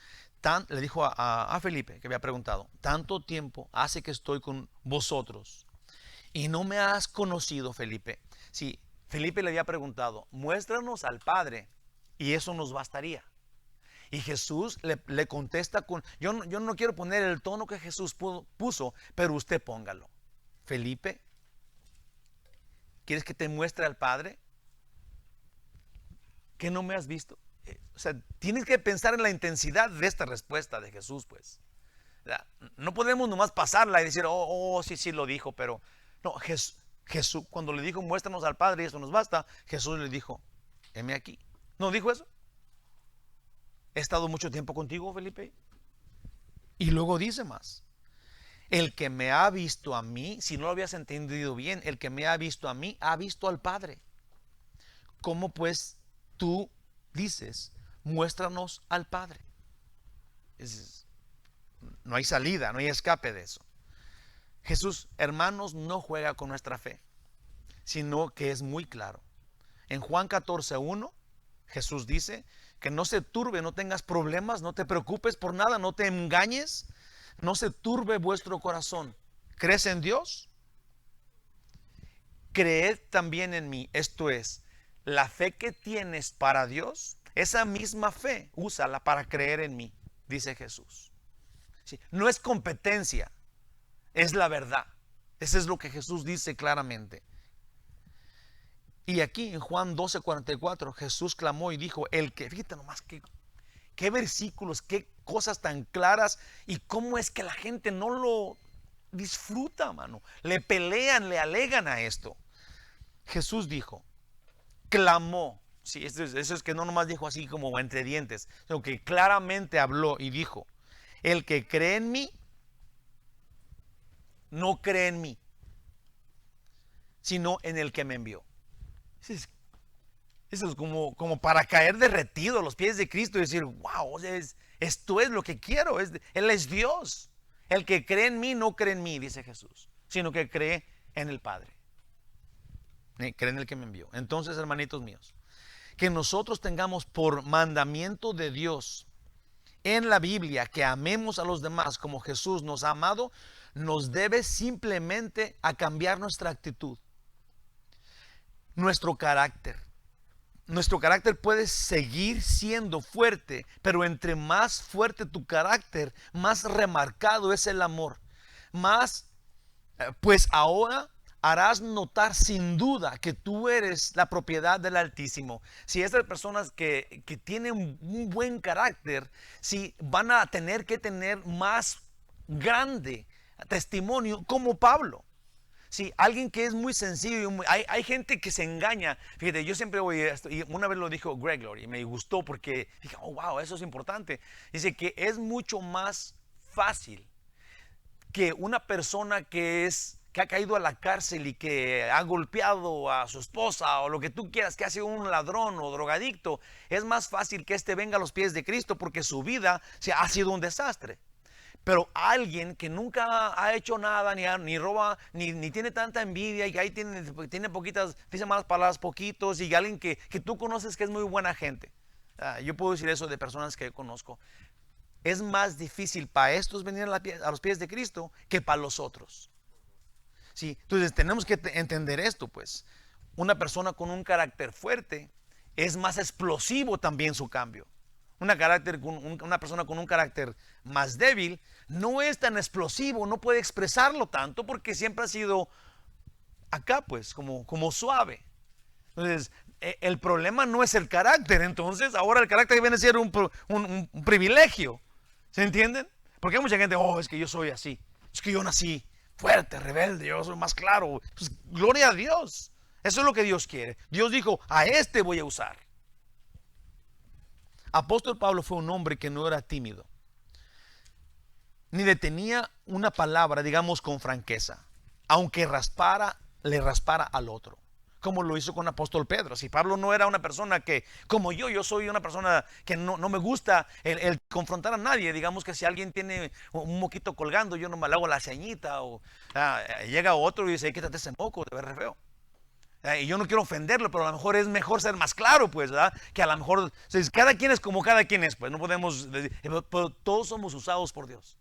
dijo a Felipe, que había preguntado, tanto tiempo hace que estoy con vosotros y no me has conocido, Felipe. Sí, Felipe le había preguntado, muéstranos al Padre y eso nos bastaría. Y Jesús le contesta con, yo no quiero poner el tono que Jesús puso, pero usted póngalo. Felipe, ¿quieres que te muestre al Padre? ¿Que no me has visto? O sea, tienes que pensar en la intensidad de esta respuesta de Jesús, pues. O sea, no podemos nomás pasarla y decir, sí lo dijo, pero no, Jesús, cuando le dijo, muéstranos al Padre y eso nos basta, Jesús le dijo, heme aquí. ¿No dijo eso? He estado mucho tiempo contigo, Felipe. Y luego dice más. El que me ha visto a mí, si no lo habías entendido bien, el que me ha visto a mí, ha visto al Padre. ¿Cómo pues tú dices, muéstranos al Padre? No hay salida, no hay escape de eso. Jesús, hermanos, no juega con nuestra fe, sino que es muy claro. En Juan 14:1, Jesús dice que no se turbe, no tengas problemas, no te preocupes por nada, no te engañes, no se turbe vuestro corazón. ¿Crees en Dios? Creed también en mí. Esto es, la fe que tienes para Dios, esa misma fe, úsala para creer en mí, dice Jesús. Sí, no es competencia, es la verdad. Eso es lo que Jesús dice claramente. Y aquí en Juan 12:44 Jesús clamó y dijo, fíjate nomás qué versículos, qué cosas tan claras y cómo es que la gente no lo disfruta, mano. Le pelean, le alegan a esto. Jesús dijo, clamó. Sí, eso es que no nomás dijo así como entre dientes, sino que claramente habló y dijo, el que cree en mí, no cree en mí, sino en el que me envió. Eso es como para caer derretido a los pies de Cristo y decir, wow, esto es lo que quiero. Él es Dios. El que cree en mí no cree en mí, dice Jesús, sino que cree en el Padre. Cree en el que me envió. Entonces, hermanitos míos, que nosotros tengamos por mandamiento de Dios en la Biblia que amemos a los demás como Jesús nos ha amado, nos debe simplemente a cambiar nuestra actitud, nuestro carácter. Nuestro carácter puede seguir siendo fuerte, pero entre más fuerte tu carácter, más remarcado es el amor. Pues ahora harás notar sin duda que tú eres la propiedad del Altísimo. Si estas personas que tienen un buen carácter, si van a tener que tener más grande testimonio como Pablo. Sí, alguien que es muy sencillo, hay gente que se engaña. Fíjate, yo siempre voy a esto, y una vez lo dijo Greg Laurie y me gustó porque dije, oh wow, eso es importante. Dice que es mucho más fácil que una persona que ha caído a la cárcel y que ha golpeado a su esposa o lo que tú quieras, que ha sido un ladrón o drogadicto, es más fácil que venga a los pies de Cristo porque su vida ha sido un desastre. Pero alguien que nunca ha hecho nada, ni roba, ni tiene tanta envidia, y que ahí tiene poquitas, dice malas palabras, poquitos, y alguien que tú conoces que es muy buena gente. Yo puedo decir eso de personas que conozco. Es más difícil para estos venir a los pies de Cristo que para los otros. Sí, entonces tenemos que entender esto, pues. Una persona con un carácter fuerte es más explosivo también su cambio. Una persona con un carácter más débil no es tan explosivo, no puede expresarlo tanto porque siempre ha sido acá, pues, como suave. Entonces, el problema no es el carácter. Entonces, ahora el carácter viene a ser un privilegio. ¿Se entienden? Porque hay mucha gente, es que yo soy así. Es que yo nací fuerte, rebelde, yo soy más claro. Pues, gloria a Dios. Eso es lo que Dios quiere. Dios dijo, a este voy a usar. Apóstol Pablo fue un hombre que no era tímido, ni detenía una palabra, digamos, con franqueza, aunque le raspara al otro, como lo hizo con apóstol Pedro. Si Pablo no era una persona que, como yo soy una persona que no me gusta el confrontar a nadie. Digamos que si alguien tiene un moquito colgando, yo no me le hago la ceñita, o llega otro y dice, quítate ese moco, te ves re feo. Y yo no quiero ofenderlo, pero a lo mejor es mejor ser más claro, pues, ¿verdad? Que a lo mejor, cada quien es como cada quien es, pues, no podemos decir, pero todos somos usados por Dios,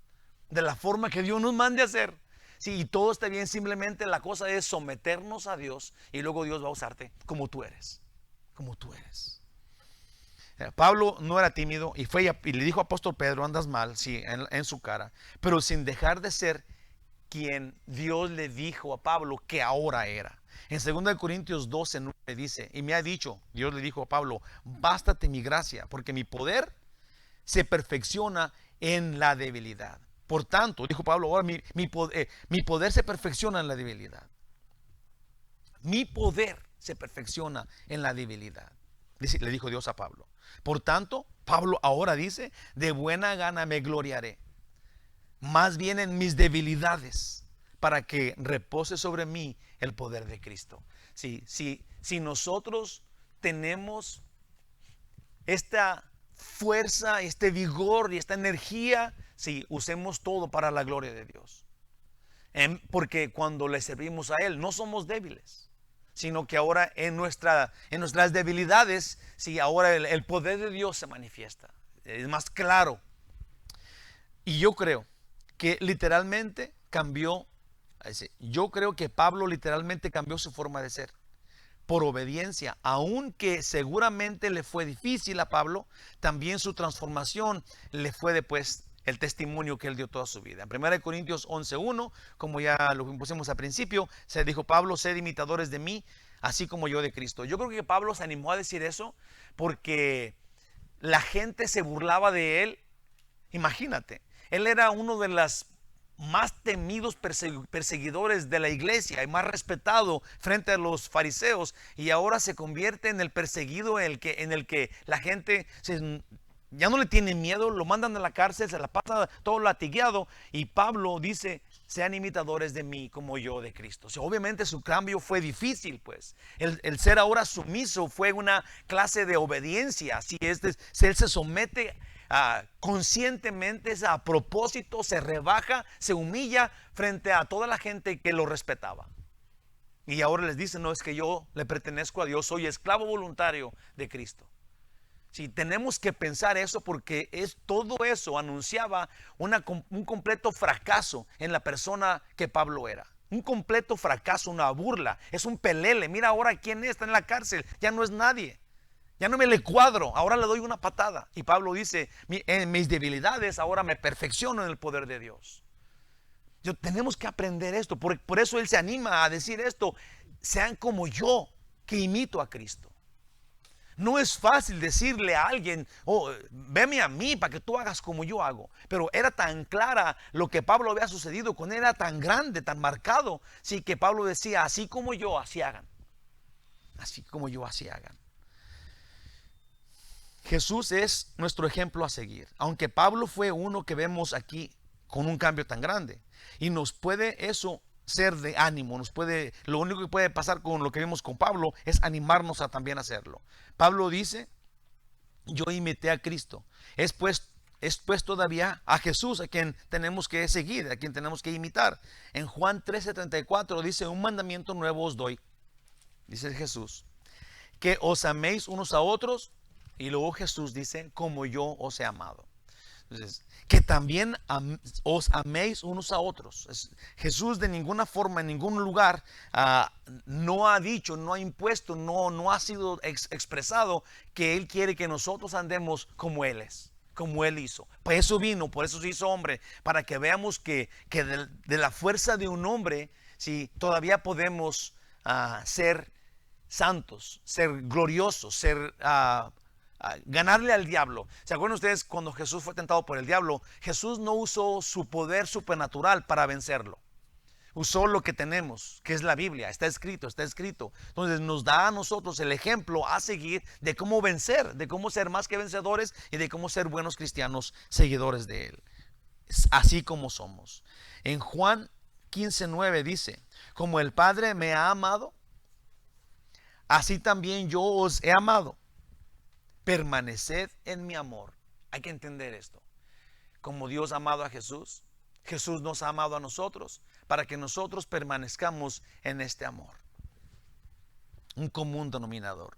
de la forma que Dios nos mande a hacer. Sí, y todo está bien, simplemente la cosa es someternos a Dios y luego Dios va a usarte como tú eres, como tú eres. Pablo no era tímido y le dijo a apóstol Pedro, andas mal, sí, en su cara, pero sin dejar de ser quien Dios le dijo a Pablo que ahora era. En 2 Corintios 12:9 dice, y me ha dicho, Dios le dijo a Pablo, bástate mi gracia, porque mi poder se perfecciona en la debilidad. Por tanto, dijo Pablo, ahora mi poder se perfecciona en la debilidad. Mi poder se perfecciona en la debilidad, le dijo Dios a Pablo. Por tanto, Pablo ahora dice, de buena gana me gloriaré, más bien en mis debilidades, para que repose sobre mí el poder de Cristo. Si nosotros tenemos esta fuerza, este vigor y esta energía, usemos todo para la gloria de Dios. Porque cuando le servimos a Él, no somos débiles, sino que ahora en nuestras debilidades, ahora el poder de Dios se manifiesta. Es más claro. Y yo creo que literalmente yo creo que Pablo literalmente cambió su forma de ser por obediencia, aunque seguramente le fue difícil a Pablo, también su transformación le fue después el testimonio que él dio toda su vida. En 1 Corintios 11:1, como ya lo pusimos al principio, se dijo, Pablo, sed imitadores de mí, así como yo de Cristo. Yo creo que Pablo se animó a decir eso porque la gente se burlaba de él. Imagínate, él era uno de los más temidos perseguidores de la iglesia y más respetado frente a los fariseos, y ahora se convierte en el perseguido en el que la gente ya no le tiene miedo, lo mandan a la cárcel, se la pasa todo latigueado, y Pablo dice, sean imitadores de mí como yo de Cristo. Obviamente su cambio fue difícil, pues el ser ahora sumiso fue una clase de obediencia. Él se somete conscientemente, a propósito, se rebaja, se humilla frente a toda la gente que lo respetaba. Y ahora les dice, no, es que yo le pertenezco a Dios, soy esclavo voluntario de Cristo. Tenemos que pensar eso, porque todo eso anunciaba un completo fracaso en la persona que Pablo era. Un completo fracaso, una burla, es un pelele. Mira ahora quién está en la cárcel, ya no es nadie. Ya no me le cuadro, ahora le doy una patada. Y Pablo dice, en mis debilidades ahora me perfecciono en el poder de Dios. Tenemos que aprender esto, por eso él se anima a decir esto, sean como yo, que imito a Cristo. No es fácil decirle a alguien, veme a mí para que tú hagas como yo hago. Pero era tan clara lo que Pablo había sucedido con él, era tan grande, tan marcado, que Pablo decía, así como yo, así hagan. Así como yo, así hagan. Jesús es nuestro ejemplo a seguir, aunque Pablo fue uno que vemos aquí con un cambio tan grande, y nos puede eso ser de ánimo, lo único que puede pasar con lo que vimos con Pablo es animarnos a también hacerlo. Pablo dice, yo imité a Cristo, es pues todavía a Jesús a quien tenemos que seguir, a quien tenemos que imitar. En Juan 13:34 dice, un mandamiento nuevo os doy, dice Jesús, que os améis unos a otros. Y luego Jesús dice, como yo os he amado. Entonces, que también os améis unos a otros. Jesús de ninguna forma, en ningún lugar, no ha dicho, no ha impuesto, no ha sido expresado que Él quiere que nosotros andemos como Él es, como Él hizo. Por eso vino, por eso se hizo hombre, para que veamos que de la fuerza de un hombre, todavía podemos ser santos, ser gloriosos, ganarle al diablo. ¿Se acuerdan ustedes cuando Jesús fue tentado por el diablo? Jesús no usó su poder supernatural para vencerlo. usó lo que tenemos, que es la Biblia. Está escrito, está escrito. Entonces nos da a nosotros el ejemplo a seguir de cómo vencer, de cómo ser más que vencedores y de cómo ser buenos cristianos seguidores de Él. Así como somos. En Juan 15:9 dice: como el Padre me ha amado, así también yo os he amado. Permaneced en mi amor. Hay que entender esto. Como Dios ha amado a Jesús, Jesús nos ha amado a nosotros para que nosotros permanezcamos en este amor. Un común denominador.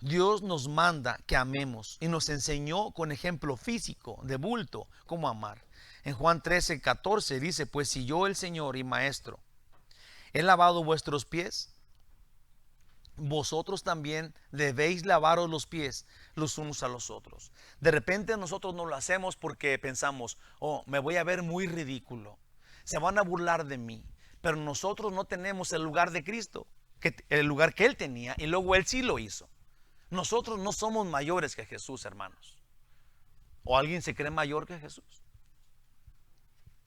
Dios nos manda que amemos y nos enseñó con ejemplo físico, de bulto, cómo amar. En Juan 13:14 dice: pues si yo, el Señor y Maestro, he lavado vuestros pies, vosotros también debéis lavaros los pies los unos a los otros. De repente nosotros no lo hacemos porque pensamos: oh, me voy a ver muy ridículo, se van a burlar de mí. Pero nosotros no tenemos el lugar de Cristo, el lugar que Él tenía, y luego Él sí lo hizo. Nosotros no somos mayores que Jesús, hermanos. ¿O alguien se cree mayor que Jesús?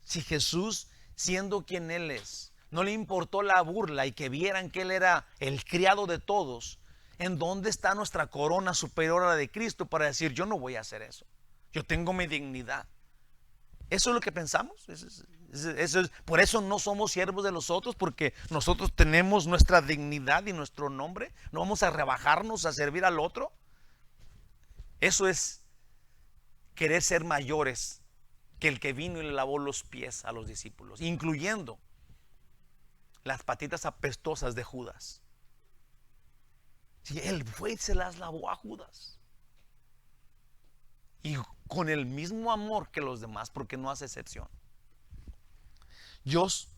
Si Jesús, siendo quien Él es, no le importó la burla y que vieran que Él era el criado de todos, ¿en dónde está nuestra corona superior a la de Cristo para decir: yo no voy a hacer eso? Yo tengo mi dignidad. ¿Eso es lo que pensamos? Por eso no somos siervos de los otros, porque nosotros tenemos nuestra dignidad y nuestro nombre. No vamos a rebajarnos a servir al otro. Eso es querer ser mayores que el que vino y le lavó los pies a los discípulos, incluyendo las patitas apestosas de Judas. Si él fue y se las lavó a Judas, y con el mismo amor que los demás, porque no hace excepción. Dios,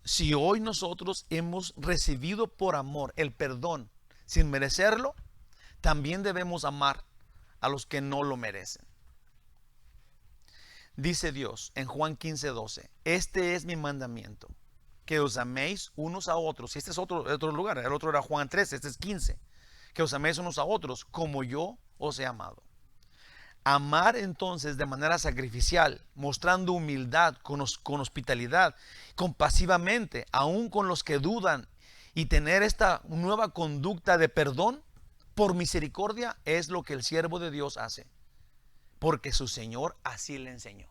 si hoy nosotros hemos recibido por amor el perdón sin merecerlo, también debemos amar a los que no lo merecen. Dice Dios en Juan 15:12: este es mi mandamiento, que os améis unos a otros. Y este es otro lugar. El otro era Juan 13, este es 15. Que os améis unos a otros como yo os he amado. Amar entonces de manera sacrificial, mostrando humildad, con hospitalidad, compasivamente, aún con los que dudan, y tener esta nueva conducta de perdón por misericordia, es lo que el siervo de Dios hace, porque su Señor así le enseñó.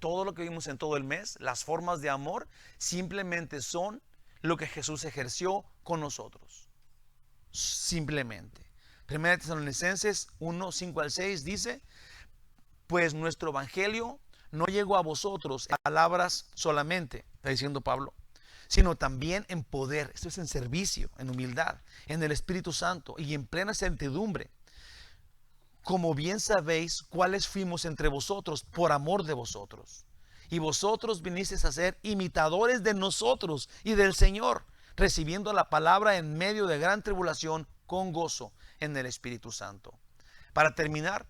Todo lo que vimos en todo el mes, las formas de amor, simplemente son lo que Jesús ejerció con nosotros. Simplemente. 1 Tesalonicenses 1:5-6 dice: pues nuestro evangelio no llegó a vosotros en palabras solamente, está diciendo Pablo, sino también en poder. Esto es en servicio, en humildad, en el Espíritu Santo y en plena certidumbre. Como bien sabéis cuáles fuimos entre vosotros por amor de vosotros. Y vosotros vinisteis a ser imitadores de nosotros y del Señor, recibiendo la palabra en medio de gran tribulación con gozo en el Espíritu Santo. Para terminar,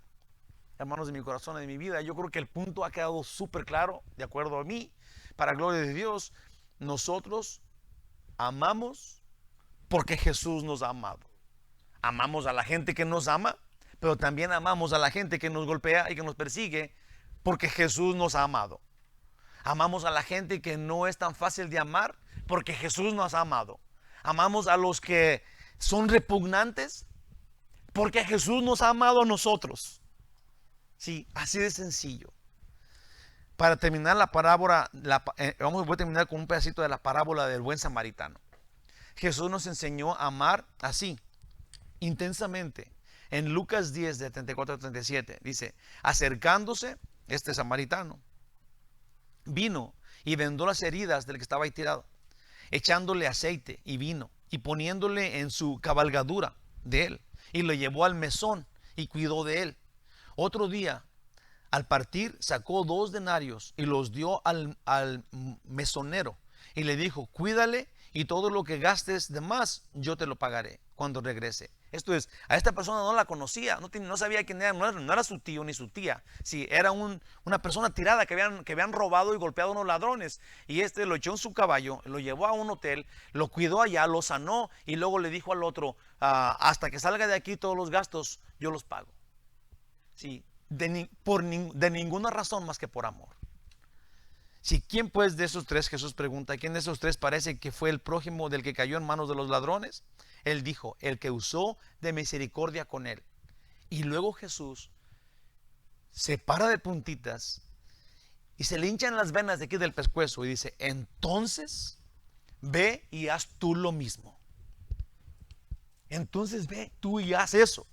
hermanos de mi corazón y de mi vida, yo creo que el punto ha quedado súper claro, de acuerdo a mí, para gloria de Dios. Nosotros amamos porque Jesús nos ha amado. Amamos a la gente que nos ama, pero también amamos a la gente que nos golpea y que nos persigue, porque Jesús nos ha amado. Amamos a la gente que no es tan fácil de amar, porque Jesús nos ha amado. Amamos a los que son repugnantes, porque Jesús nos ha amado a nosotros. Sí, así de sencillo. Para terminar la parábola, voy a terminar con un pedacito de la parábola del buen samaritano. Jesús nos enseñó a amar así, intensamente. En Lucas 10, de 34-37, dice: acercándose este samaritano, vino y vendó las heridas del que estaba ahí tirado, echándole aceite y vino, y poniéndole en su cabalgadura de él, y lo llevó al mesón y cuidó de él. Otro día, al partir, sacó 2 denarios y los dio al mesonero, y le dijo: cuídale, y todo lo que gastes de más, yo te lo pagaré cuando regrese. Esto es, a esta persona no la conocía, no sabía quién era, no era su tío ni su tía. Sí, era una persona tirada que habían robado y golpeado a unos ladrones. Y este lo echó en su caballo, lo llevó a un hotel, lo cuidó allá, lo sanó, y luego le dijo al otro: hasta que salga de aquí todos los gastos, yo los pago. Sí, de ninguna razón más que por amor. Si quién pues de esos tres, Jesús pregunta, ¿quién de esos tres parece que fue el prójimo del que cayó en manos de los ladrones? Él dijo, el que usó de misericordia con él. Y luego Jesús se para de puntitas y se le hinchan las venas de aquí del pescuezo y dice, entonces ve y haz tú lo mismo. Entonces ve tú y haz eso.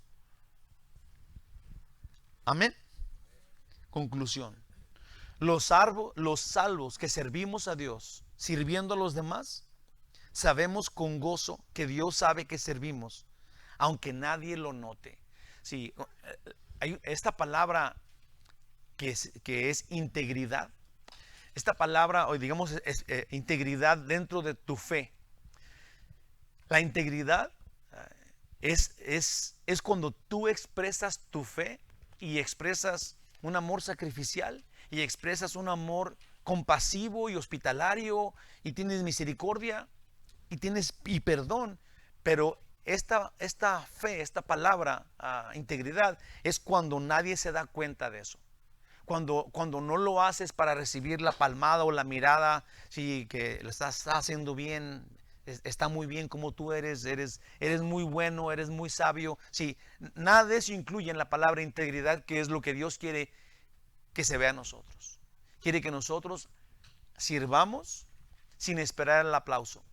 Amén. Conclusión. Los salvos que servimos a Dios, sirviendo a los demás, sabemos con gozo que Dios sabe que servimos, aunque nadie lo note. Sí, hay esta palabra que es integridad. Esta palabra, o digamos, es integridad dentro de tu fe. La integridad es cuando tú expresas tu fe y expresas un amor sacrificial y expresas un amor compasivo y hospitalario y tienes misericordia y perdón, pero esta fe, esta palabra, integridad, es cuando nadie se da cuenta de eso. Cuando no lo haces para recibir la palmada o la mirada, sí, que lo estás haciendo bien, está muy bien como tú eres muy bueno, eres muy sabio. Sí, nada de eso incluye en la palabra integridad, que es lo que Dios quiere que se vea a nosotros. Quiere que nosotros sirvamos sin esperar el aplauso,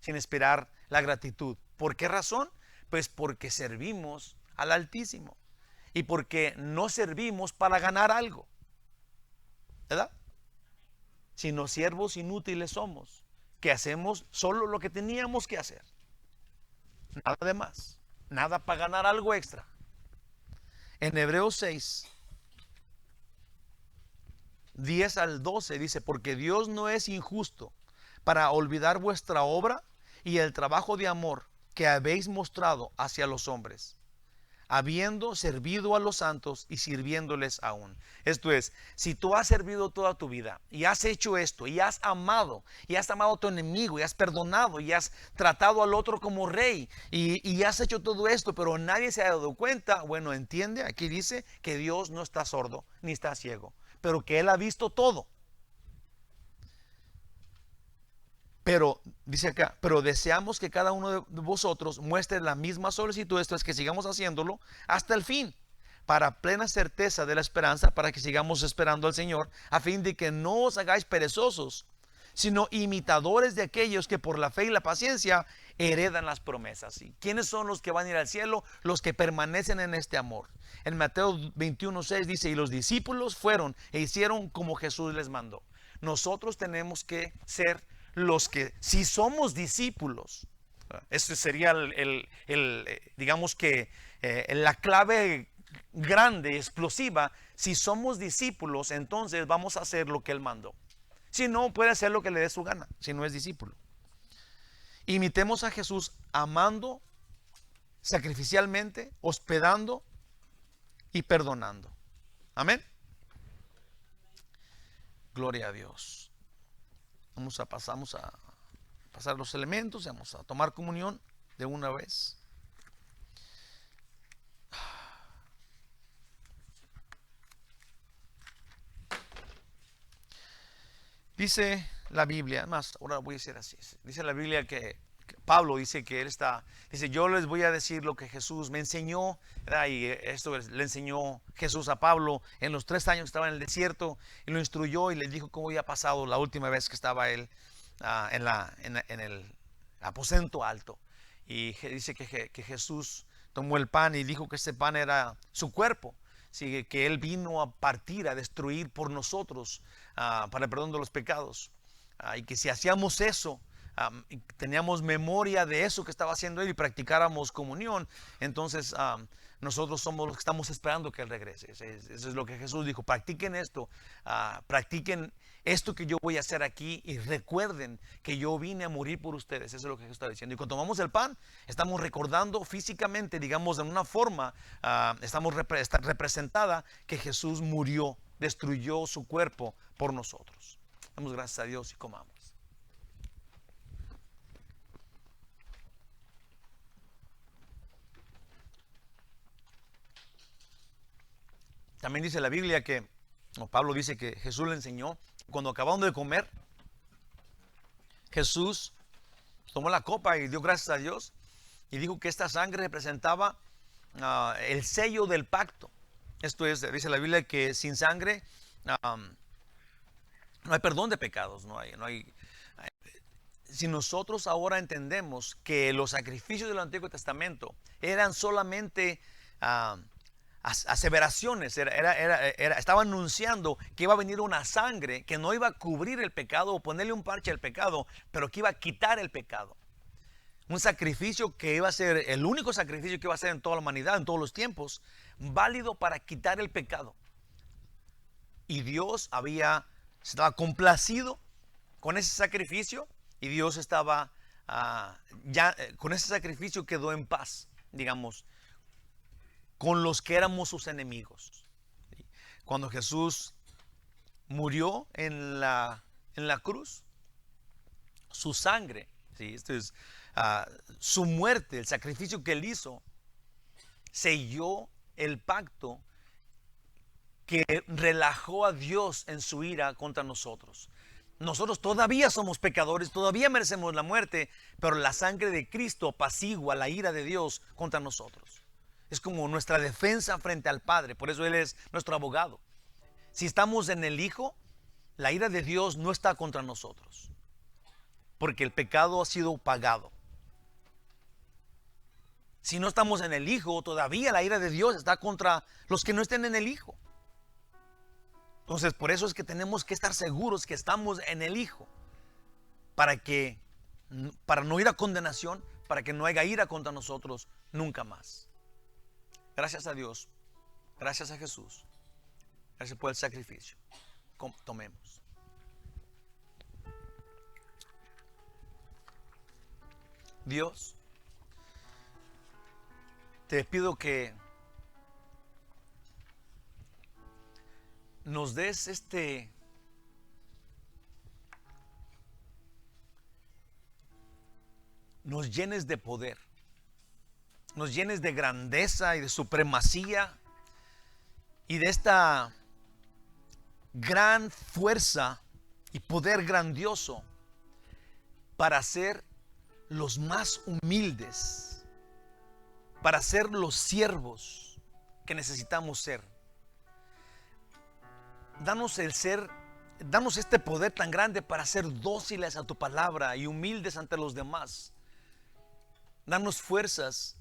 sin esperar la gratitud. ¿Por qué razón? Pues porque servimos al Altísimo y porque no servimos para ganar algo, ¿verdad? Sino siervos inútiles somos, que hacemos solo lo que teníamos que hacer, nada de más, nada para ganar algo extra. En Hebreos 6, 10 al 12 dice, porque Dios no es injusto para olvidar vuestra obra y el trabajo de amor que habéis mostrado hacia los hombres, habiendo servido a los santos y sirviéndoles aún. Esto es, si tú has servido toda tu vida y has hecho esto y has amado a tu enemigo y has perdonado y has tratado al otro como rey y has hecho todo esto, pero nadie se ha dado cuenta, bueno, entiende, aquí dice que Dios no está sordo ni está ciego, pero que Él ha visto todo. Pero, dice acá, pero deseamos que cada uno de vosotros muestre la misma solicitud, esto es, que sigamos haciéndolo hasta el fin, para plena certeza de la esperanza, para que sigamos esperando al Señor, a fin de que no os hagáis perezosos, sino imitadores de aquellos que por la fe y la paciencia heredan las promesas. ¿Y quiénes son los que van a ir al cielo? Los que permanecen en este amor. En Mateo 21:6 dice, y los discípulos fueron e hicieron como Jesús les mandó. Nosotros tenemos que ser los que, si somos discípulos, ese sería digamos que la clave grande, explosiva. Si somos discípulos, entonces vamos a hacer lo que Él mandó. Si no, puede hacer lo que le dé su gana, si no es discípulo. Imitemos a Jesús amando sacrificialmente, hospedando y perdonando. Amén. Gloria a Dios. Vamos a pasar los elementos, vamos a tomar comunión de una vez. Dice la Biblia, además, ahora voy a decir así, dice la Biblia que Pablo dice que dice, yo les voy a decir lo que Jesús me enseñó, ¿verdad? Y esto le enseñó Jesús a Pablo en los 3 años que estaba en el desierto, y lo instruyó y le dijo cómo había pasado la última vez que estaba él en el aposento alto. Y dice que Jesús tomó el pan y dijo que ese pan era su cuerpo, ¿sí? Que Él vino a partir, a destruir por nosotros, para el perdón de los pecados, y que si hacíamos eso, teníamos memoria de eso que estaba haciendo Él y practicáramos comunión, entonces nosotros somos los que estamos esperando que Él regrese. Eso es lo que Jesús dijo: practiquen esto, practiquen esto que yo voy a hacer aquí, y recuerden que yo vine a morir por ustedes. Eso es lo que Jesús está diciendo. Y cuando tomamos el pan, estamos recordando físicamente, digamos, en una forma, está representada que Jesús murió, destruyó su cuerpo por nosotros. Damos gracias a Dios y comamos. También dice la Biblia que Pablo dice que Jesús le enseñó, cuando acabaron de comer, Jesús tomó la copa y dio gracias a Dios y dijo que esta sangre representaba el sello del pacto. Esto es, dice la Biblia, que sin sangre no hay perdón de pecados, no hay. Si nosotros ahora entendemos que los sacrificios del Antiguo Testamento eran solamente aseveraciones, estaba anunciando que iba a venir una sangre que no iba a cubrir el pecado o ponerle un parche al pecado, pero que iba a quitar el pecado. Un sacrificio que iba a ser el único sacrificio que iba a ser en toda la humanidad, en todos los tiempos, válido para quitar el pecado. Y Dios estaba complacido con ese sacrificio, y Dios estaba con ese sacrificio quedó en paz, digamos, con los que éramos sus enemigos. Cuando Jesús murió en la cruz, su sangre, ¿sí? Esto es su muerte, el sacrificio que él hizo, selló el pacto que relajó a Dios en su ira contra nosotros. Nosotros todavía somos pecadores, todavía merecemos la muerte, pero la sangre de Cristo apacigua la ira de Dios contra nosotros. Es como nuestra defensa frente al Padre, por eso Él es nuestro abogado. Si estamos en el Hijo, la ira de Dios no está contra nosotros, porque el pecado ha sido pagado. Si no estamos en el Hijo, todavía la ira de Dios está contra los que no estén en el Hijo. Entonces, por eso es que tenemos que estar seguros que estamos en el Hijo, para no ir a condenación, para que no haya ira contra nosotros nunca más. Gracias a Dios, gracias a Jesús, gracias por el sacrificio. Tomemos. Dios, te pido que nos des nos llenes de poder, nos llenes de grandeza y de supremacía y de esta gran fuerza y poder grandioso para ser los más humildes, para ser los siervos que necesitamos ser. Danos este poder tan grande para ser dóciles a tu palabra y humildes ante los demás. Danos fuerzas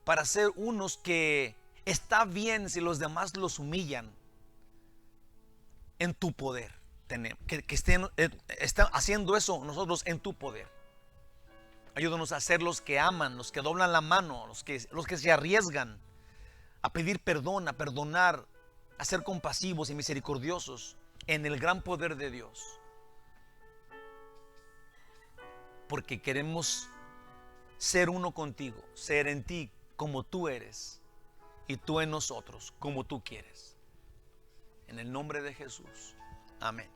para ser unos que está bien si los demás los humillan en tu poder. Que estén haciendo eso nosotros en tu poder. Ayúdanos a ser los que aman, los que doblan la mano, los que se arriesgan a pedir perdón, a perdonar, a ser compasivos y misericordiosos en el gran poder de Dios. Porque queremos ser uno contigo, ser en ti como tú eres y tú en nosotros como tú quieres. En el nombre de Jesús. Amén.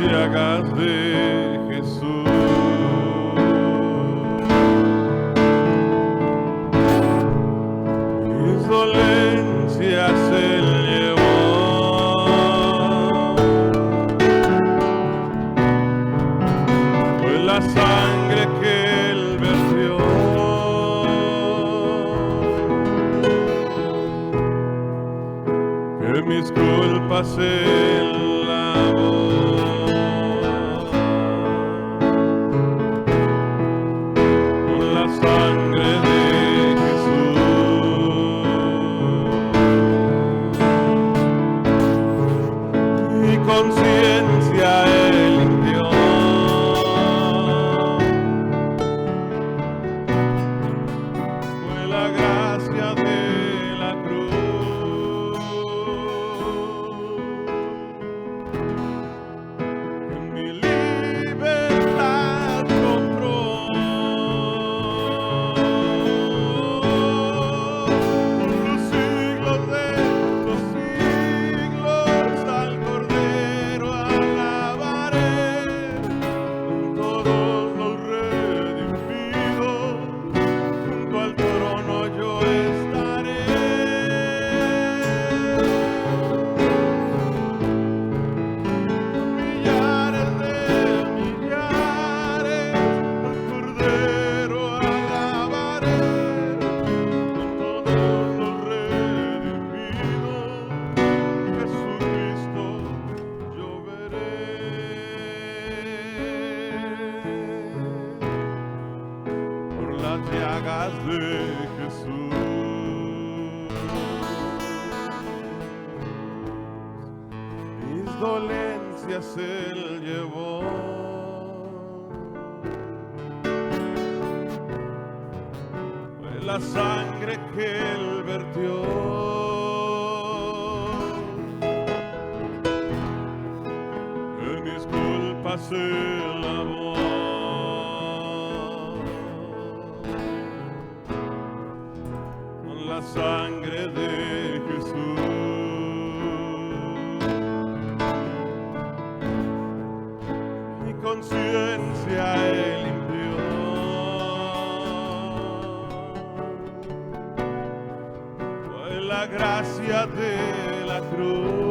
Llagas de Jesús, mis dolencias Él llevó, fue la sangre que Él vertió, que mis culpas Él lavó. Conciencia Él limpió, fue la gracia de la cruz, heridas de Jesús, mis dolencias Él llevó. Fue la sangre que Él vertió, en mis culpas se lavó. La sangre de Jesús, mi conciencia Él limpió. Fue la gracia de la cruz